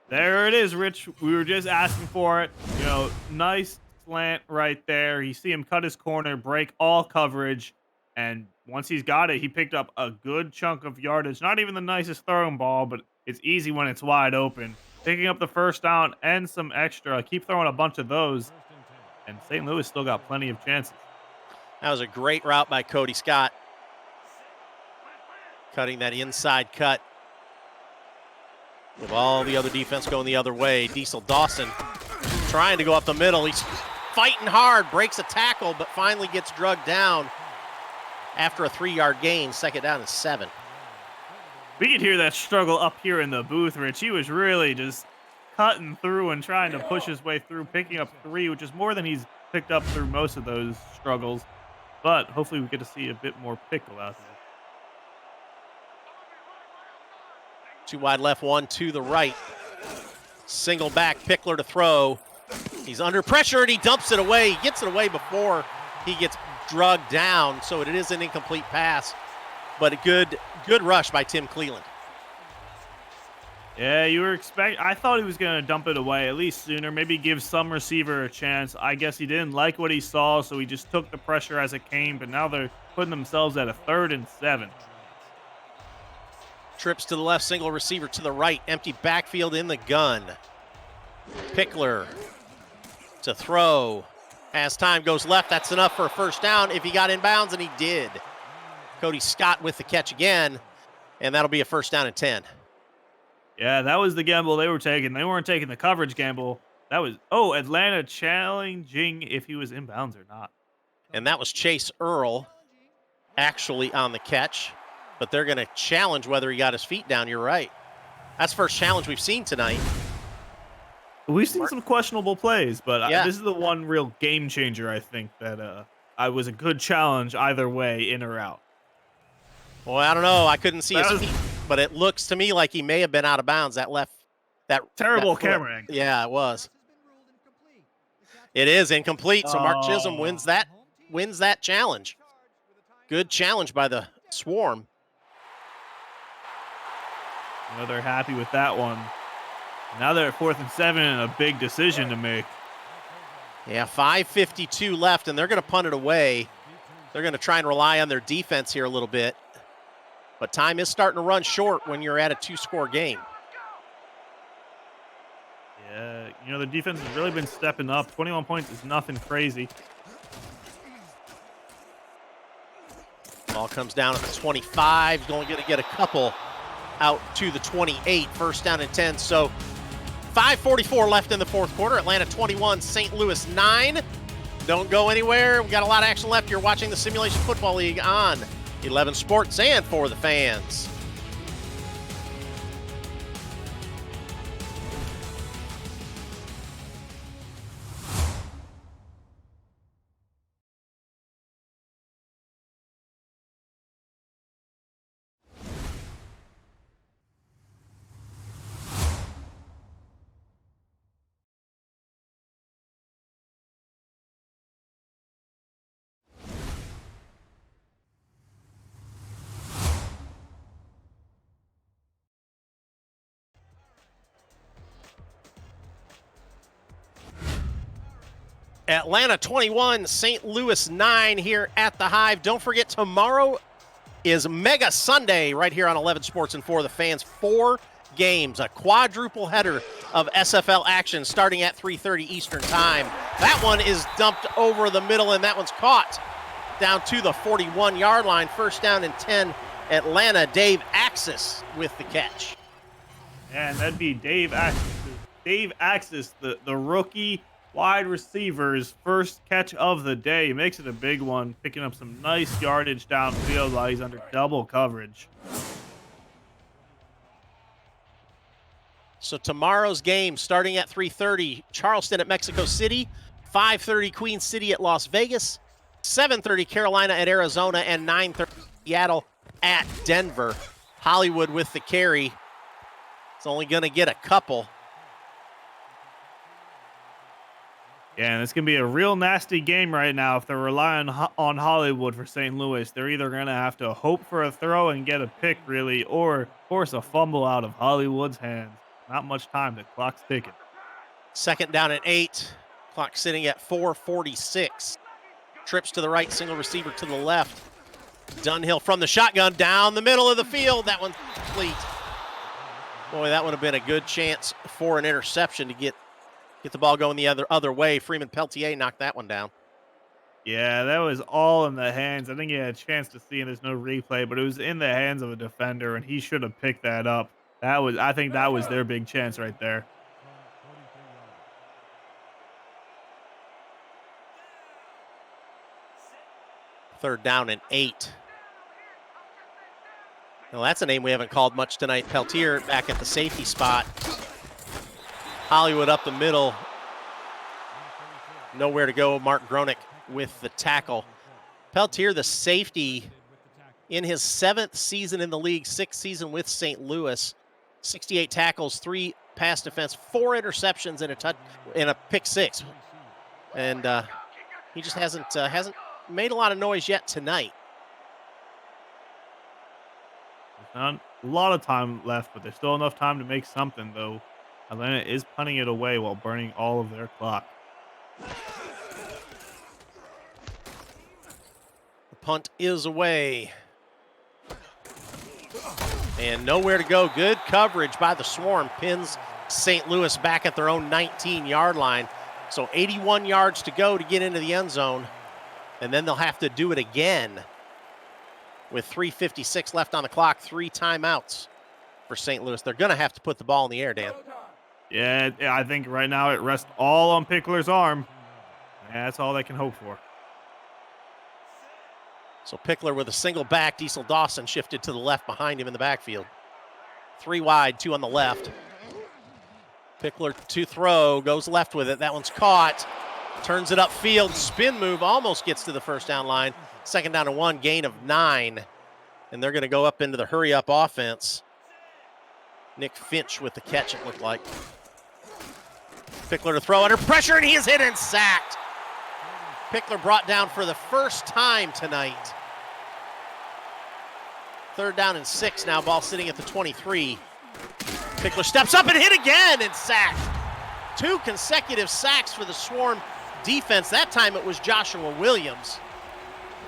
There it is, Rich. We were just asking for it. You know, nice slant right there. You see him cut his corner, break all coverage, and once he's got it, he picked up a good chunk of yardage. Not even the nicest throwing ball, but it's easy when it's wide open. Picking up the first down and some extra. Keep throwing a bunch of those, and St. Louis still got plenty of chances. That was a great route by Cody Scott. Cutting that inside cut. With all the other defense going the other way. Diesel Dawson trying to go up the middle. He's fighting hard, breaks a tackle, but finally gets drugged down after a 3-yard gain. Second down and 7. We could hear that struggle up here in the booth, Rich. He was really just cutting through and trying to push his way through, picking up 3, which is more than he's picked up through most of those struggles. But hopefully we get to see a bit more pickle out here. 2 wide left, 1 to the right. Single back, Pickler to throw. He's under pressure and he dumps it away. He gets it away before he gets drugged down, so it is an incomplete pass. But a good rush by Tim Cleland. Yeah, you were I thought he was going to dump it away at least sooner, maybe give some receiver a chance. I guess he didn't like what he saw, so he just took the pressure as it came, but now they're putting themselves at a 3rd and 7. Trips to the left, single receiver to the right, empty backfield in the gun. Pickler to throw. As time goes left, that's enough for a first down if he got inbounds, and he did. Cody Scott with the catch again, and that'll be a first down and 10. Yeah, that was the gamble they were taking. They weren't taking the coverage gamble. That was, Atlanta challenging if he was inbounds or not. And that was Chase Earl actually on the catch, but they're going to challenge whether he got his feet down. You're right. That's the first challenge we've seen tonight. We've seen some questionable plays, but yeah. This is the one real game changer, I think, that I was a good challenge either way, in or out. Well, I don't know. I couldn't see his feet, but it looks to me like he may have been out of bounds. That terrible camera angle. Yeah, it was. It is incomplete, so Mark Chisholm wins that challenge. Good challenge by the Swarm. You know, they're happy with that one. Now they're at 4th and 7 and a big decision to make. Yeah, 5:52 left, and they're going to punt it away. They're going to try and rely on their defense here a little bit. But time is starting to run short when you're at a 2-score game. Yeah, you know, the defense has really been stepping up. 21 points is nothing crazy. Ball comes down at the 25. Going to get a couple out to the 28. First down and 10. So 5:44 left in the 4th quarter. Atlanta 21, St. Louis 9. Don't go anywhere. We got a lot of action left. You're watching the Simulation Football League on 11 Sports and For the Fans. Atlanta 21, St. Louis 9 here at the Hive. Don't forget, tomorrow is Mega Sunday right here on 11 Sports and for the fans. 4 games, a quadruple header of SFL action starting at 3:30 Eastern time. That one is dumped over the middle, and that one's caught down to the 41-yard line. First down and 10, Atlanta. Dave Axis with the catch. And that'd be Dave Axis. Dave Axis, the rookie wide receiver's first catch of the day. He makes it a big one, picking up some nice yardage downfield while he's under double coverage. So tomorrow's game starting at 3:30, Charleston at Mexico City, 5:30 Queen City at Las Vegas, 7:30 Carolina at Arizona, and 9:30 Seattle at Denver. Hollywood with the carry. It's only going to get a couple. Yeah, and it's going to be a real nasty game right now if they're relying on Hollywood for St. Louis. They're either going to have to hope for a throw and get a pick, really, or force a fumble out of Hollywood's hands. Not much time. The clock's ticking. Second down at 8. Clock sitting at 4:46. Trips to the right, single receiver to the left. Dunhill from the shotgun down the middle of the field. That one's complete. Boy, that would have been a good chance for an interception to get the ball going the other way. Freeman Peltier knocked that one down. Yeah, that was all in the hands. I think he had a chance to see, and there's no replay, but it was in the hands of a defender, and he should have picked that up. I think that was their big chance right there. Third down and 8. Well, that's a name we haven't called much tonight. Peltier back at the safety spot. Hollywood up the middle. Nowhere to go. Mark Gronick with the tackle. Peltier, the safety, in his 7th season in the league, 6th season with St. Louis. 68 tackles, 3 pass defense, 4 interceptions, and a pick 6. And he just hasn't made a lot of noise yet tonight. There's not a lot of time left, but there's still enough time to make something, though. Atlanta is punting it away while burning all of their clock. The punt is away. And nowhere to go. Good coverage by the Swarm. Pins St. Louis back at their own 19-yard line. So 81 yards to go to get into the end zone. And then they'll have to do it again with 3:56 left on the clock, 3 timeouts for St. Louis. They're going to have to put the ball in the air, Dan. Yeah, I think right now it rests all on Pickler's arm. Yeah, that's all they can hope for. So Pickler with a single back. Diesel Dawson shifted to the left behind him in the backfield. 3 wide, 2 on the left. Pickler to throw, goes left with it. That one's caught. Turns it upfield. Spin move, almost gets to the first down line. Second down and 1, gain of 9. And they're going to go up into the hurry-up offense. Nick Finch with the catch, it looked like. Pickler to throw under pressure, and he is hit and sacked. Pickler brought down for the first time tonight. Third down and 6 now, ball sitting at the 23. Pickler steps up and hit again and sacked. 2 consecutive sacks for the Swarm defense. That time it was Joshua Williams.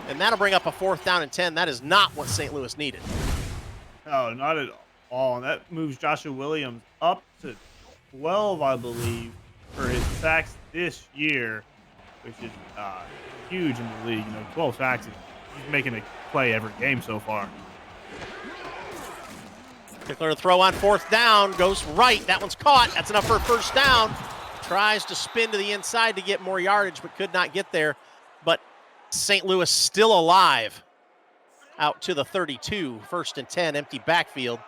And that'll bring up a 4th down and 10. That is not what St. Louis needed. No, not at all. And that moves Joshua Williams up to 12, I believe, for his sacks this year, which is huge in the league. 12 sacks. He's making a play every game so far. Pickler to throw on 4th down, goes right. That one's caught. That's enough for a first down. Tries to spin to the inside to get more yardage, but could not get there. But St. Louis still alive. Out to the 32, 1st and 10, empty backfield.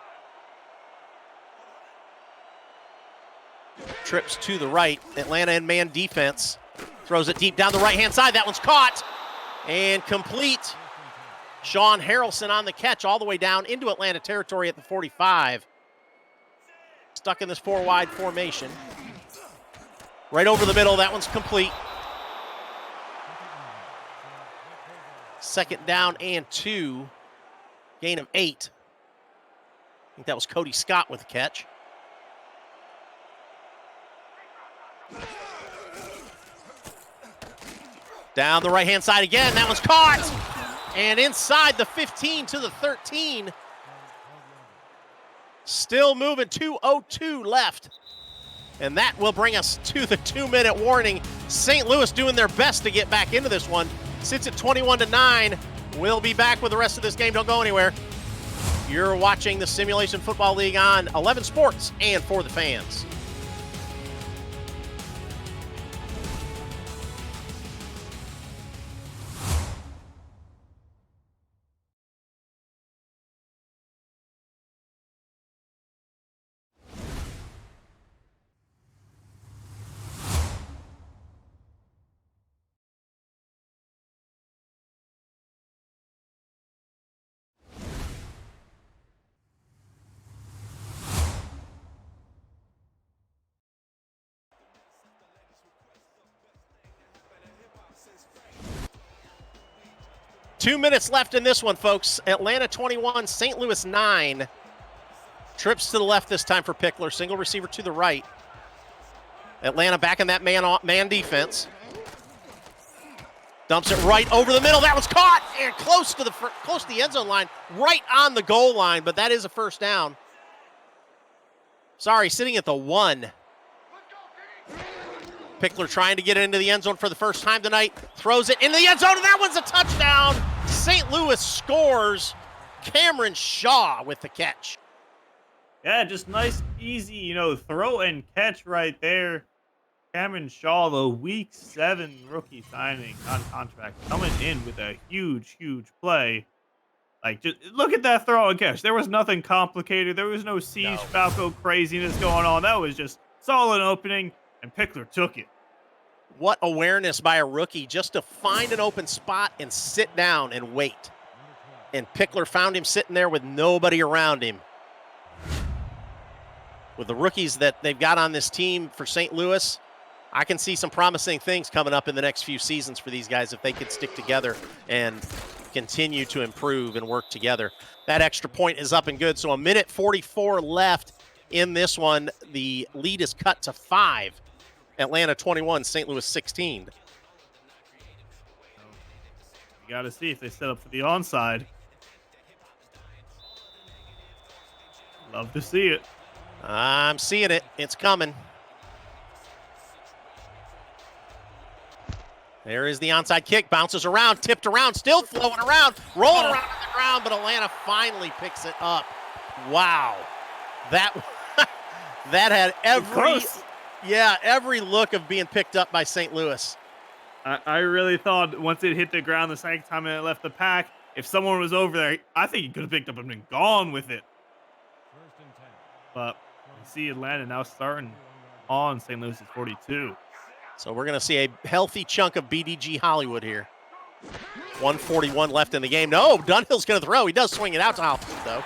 Trips to the right. Atlanta in man defense. Throws it deep down the right-hand side. That one's caught and complete. Sean Harrelson on the catch all the way down into Atlanta territory at the 45. Stuck in this 4-wide formation. Right over the middle. That one's complete. Second down and 2. Gain of 8. I think that was Cody Scott with the catch. Down the right-hand side again. That one's caught. And inside the 15 to the 13. Still moving, 2:02 left. And that will bring us to the 2-minute warning. St. Louis doing their best to get back into this one. Sits at 21-9. We'll be back with the rest of this game. Don't go anywhere. You're watching the Simulation Football League on 11 Sports and For the Fans. Two minutes left in this one, folks. Atlanta 21, St. Louis 9. Trips to the left this time for Pickler. Single receiver to the right. Atlanta back in that man defense. Dumps it right over the middle. That was caught and close to the end zone line, right on the goal line, but that is a first down. Sorry, sitting at the 1. Pickler trying to get into the end zone for the first time tonight. Throws it into the end zone, and that one's a touchdown. St. Louis scores. Cameron Shaw with the catch. Yeah, just nice, easy, throw and catch right there. Cameron Shaw, the Week 7 rookie signing on contract, coming in with a huge, huge play. Like, just look at that throw and catch. There was nothing complicated. There was no Siege Falco craziness going on. That was just solid opening, and Pickler took it. What awareness by a rookie just to find an open spot and sit down and wait. And Pickler found him sitting there with nobody around him. With the rookies that they've got on this team for St. Louis, I can see some promising things coming up in the next few seasons for these guys if they could stick together and continue to improve and work together. That extra point is up and good. So 1:44 left in this one. The lead is cut to 5. Atlanta 21, St. Louis 16. You got to see if they set up for the onside. Love to see it. I'm seeing it. It's coming. There is the onside kick. Bounces around, tipped around, still flowing around, rolling around on the ground, but Atlanta finally picks it up. Wow. That had every look of being picked up by St. Louis. I really thought once it hit the ground the second time and it left the pack, if someone was over there, I think he could have picked up and been gone with it. But you see Atlanta now starting on St. Louis's 42. So we're going to see a healthy chunk of BDG Hollywood here. 1:41 left in the game. No, Dunhill's going to throw. He does swing it out to Hollywood, though.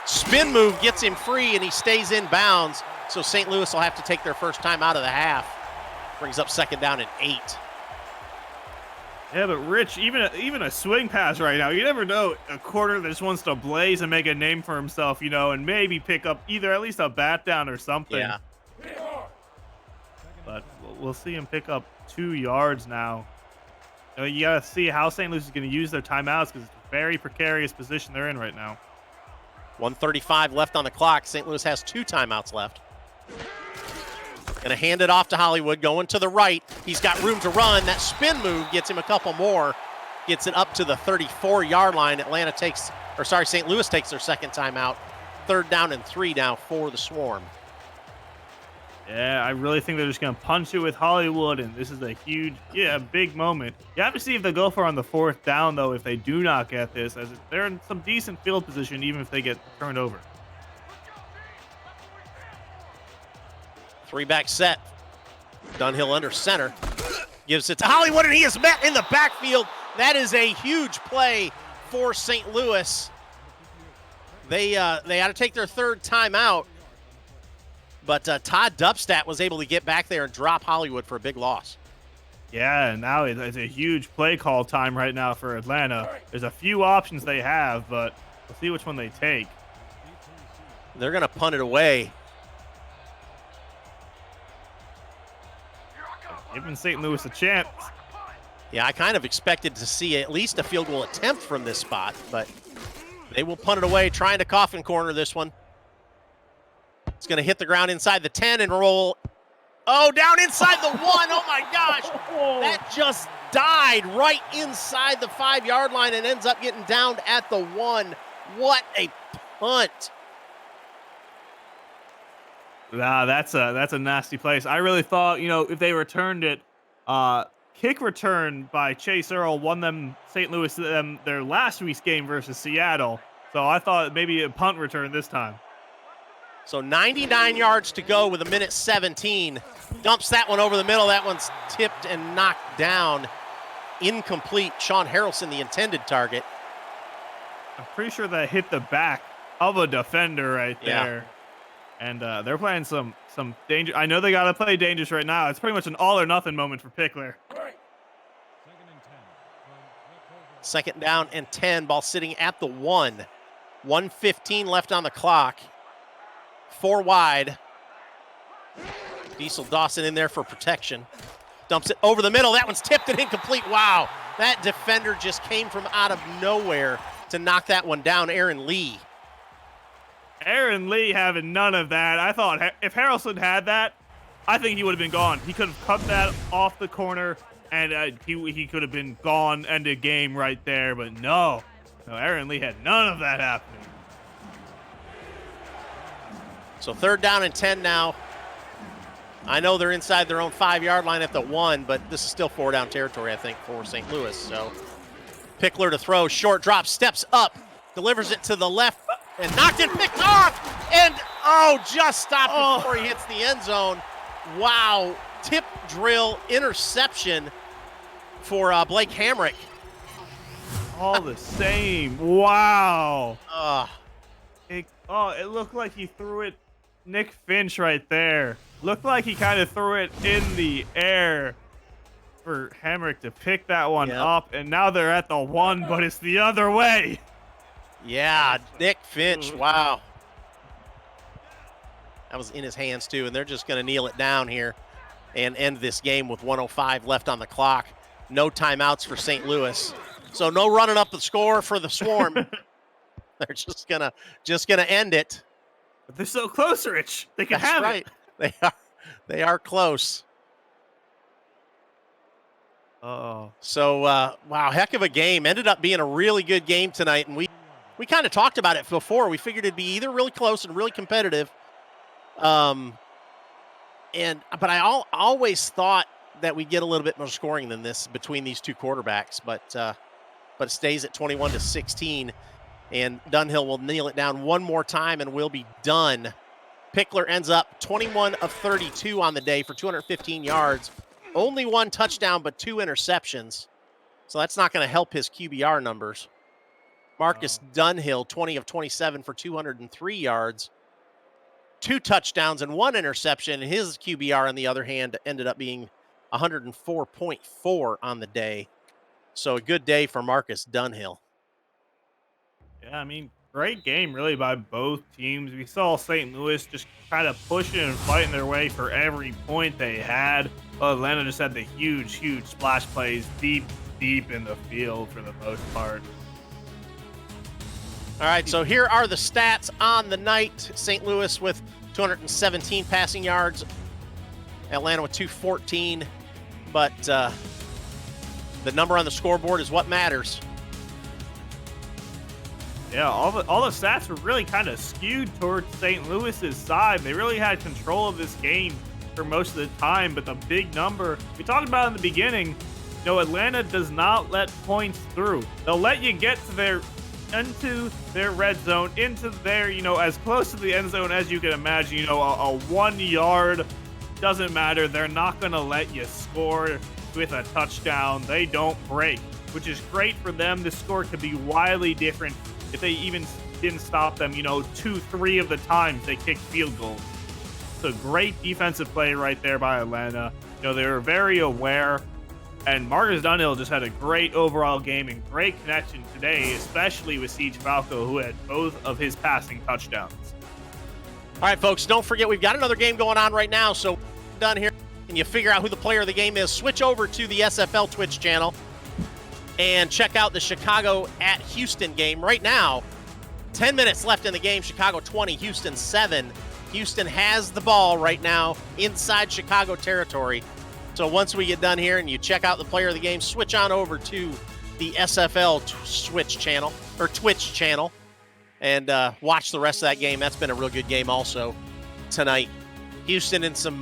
Spin move gets him free, and he stays in bounds. So St. Louis will have to take their first time out of the half. Brings up second down and 8. Yeah, but Rich, even a swing pass right now, you never know. A quarter that just wants to blaze and make a name for himself, and maybe pick up either at least a bat down or something. Yeah. But we'll see him pick up 2 yards now. You got to see how St. Louis is going to use their timeouts because it's a very precarious position they're in right now. 1:35 left on the clock. St. Louis has 2 timeouts left. Going to hand it off to Hollywood, going to the right. He's got room to run. That spin move gets him a couple more. Gets it up to the 34-yard line. St. Louis takes their second timeout. 3rd down and 3 now for the Swarm. Yeah, I really think they're just going to punch it with Hollywood, and this is a huge, big moment. You have to see if they go for it on the 4th down, though, if they do not get this, as they're in some decent field position, even if they get turned over. 3-back set. Dunhill under center. Gives it to Hollywood, and he is met in the backfield. That is a huge play for St. Louis. They had to take their 3rd timeout. But Todd Dubstat was able to get back there and drop Hollywood for a big loss. Yeah, and now it's a huge play call time right now for Atlanta. There's a few options they have, but we'll see which one they take. They're going to punt it away. Giving St. Louis a chance. Yeah, I kind of expected to see at least a field goal attempt from this spot, but they will punt it away, trying to coffin corner this one. It's going to hit the ground inside the 10 and roll. Oh, down inside the 1. Oh, my gosh. That just died right inside the 5-yard line and ends up getting down at the 1. What a punt. Nah, that's a nasty place. I really thought, if they returned it, kick return by Chase Earl won them St. Louis their last week's game versus Seattle. So I thought maybe a punt return this time. So 99 yards to go with 1:17. Dumps that one over the middle. That one's tipped and knocked down. Incomplete. Sean Harrelson, the intended target. I'm pretty sure that hit the back of a defender right there. Yeah. And they're playing some danger. I know they got to play dangerous right now. It's pretty much an all or nothing moment for Pickler. Second down and 10. Ball sitting at the 1. 1:15 left on the clock. 4 wide. Diesel Dawson in there for protection. Dumps it over the middle. That one's tipped and incomplete. Wow. That defender just came from out of nowhere to knock that one down. Aaron Lee. Aaron Lee having none of that. I thought if Harrelson had that, I think he would have been gone. He could have cut that off the corner, and he could have been gone, end of game right there. But no, Aaron Lee had none of that happening. So 3rd down and 10 now. I know they're inside their own 5-yard line at the 1, but this is still 4-down territory, I think, for St. Louis. So Pickler to throw, short drop, steps up, delivers it to the left, and knocked it, picked off, and just stopped before he hits the end zone. Wow, tip drill interception for Blake Hamrick. All the same, wow. It looked like he threw it, Nick Finch right there. Looked like he kind of threw it in the air for Hamrick to pick that one up, and now they're at the 1, but it's the other way. Yeah, Nick Finch, wow. That was in his hands too, and they're just going to kneel it down here and end this game with 1:05 left on the clock. No timeouts for St. Louis. So no running up the score for the Swarm. They're just gonna end it. But they're so close, Rich. They can have right. it. They are close. So wow, heck of a game. Ended up being a really good game tonight, and we kind of talked about it before. We figured it'd be either really close and really competitive, but I always thought that we'd get a little bit more scoring than this between these two quarterbacks, but it stays at 21-16, and Dunhill will kneel it down one more time and we'll be done. Pickler ends up 21 of 32 on the day for 215 yards, only 1 touchdown but 2 interceptions, so that's not going to help his QBR numbers. Marcus Dunhill, 20 of 27 for 203 yards, 2 touchdowns and 1 interception. His QBR, on the other hand, ended up being 104.4 on the day. So a good day for Marcus Dunhill. Yeah, I mean, great game really by both teams. We saw St. Louis just kind of pushing and fighting their way for every point they had. Well, Atlanta just had the huge splash plays deep in the field for the most part. All right, so here are the stats on the night. St. Louis with 217 passing yards. Atlanta with 214. But the number on the scoreboard is what matters. Yeah, all the stats were really kind of skewed towards St. Louis's side. They really had control of this game for most of the time, but the big number, we talked about in the beginning, Atlanta does not let points through. They'll let you get to into their red zone, into their, as close to the end zone as you can imagine. A 1 yard doesn't matter. They're not going to let you score with a touchdown. They don't break, which is great for them. The score could be wildly different if they even didn't stop them, 2-3 of the times they kicked field goals. It's a great defensive play right there by Atlanta. They were very aware. And Marcus Dunhill just had a great overall game and great connection today, especially with Siege Falco, who had both of his passing touchdowns. All right, folks, don't forget we've got another game going on right now, so done here. and you figure out who the player of the game is, switch over to the SFL Twitch channel and check out the Chicago at Houston game. Right now, 10 minutes left in the game. Chicago 20, Houston 7. Houston has the ball right now inside Chicago territory. So once we get done here and you check out the player of the game, switch on over to the SFL Twitch channel and watch the rest of that game. That's been a real good game also tonight. Houston in some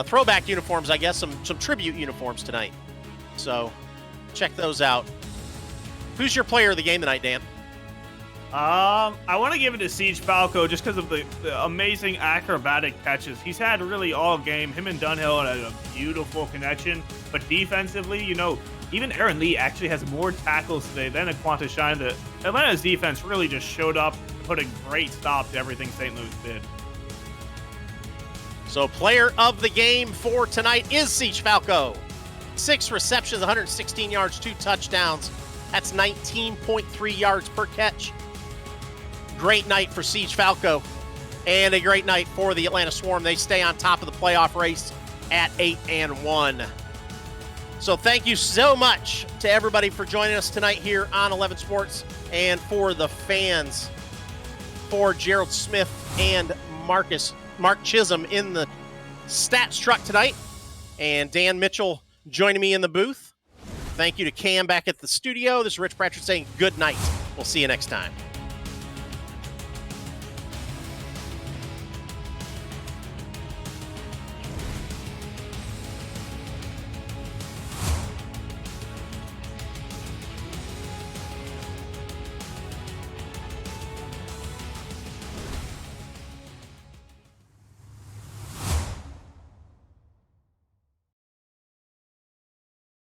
throwback uniforms, I guess, some tribute uniforms tonight. So check those out. Who's your player of the game tonight, Dan? I want to give it to Siege Falco just because of the amazing acrobatic catches. He's had really all game. Him and Dunhill had a beautiful connection. But defensively, you know, even Aaron Lee actually has more tackles today than Aquanta Shine. The Atlanta's defense really just showed up and put a great stop to everything St. Louis did. So player of the game for tonight is Siege Falco. 6 receptions, 116 yards, 2 touchdowns. That's 19.3 yards per catch. Great night for Siege Falco and a great night for the Atlanta Swarm. They stay on top of the playoff race at 8-1. So thank you so much to everybody for joining us tonight here on 11 Sports, and for the fans, for Gerald Smith and Mark Chisholm in the stats truck tonight, and Dan Mitchell joining me in the booth. Thank you to Cam back at the studio. This is Rich Pratchett saying good night. We'll see you next time.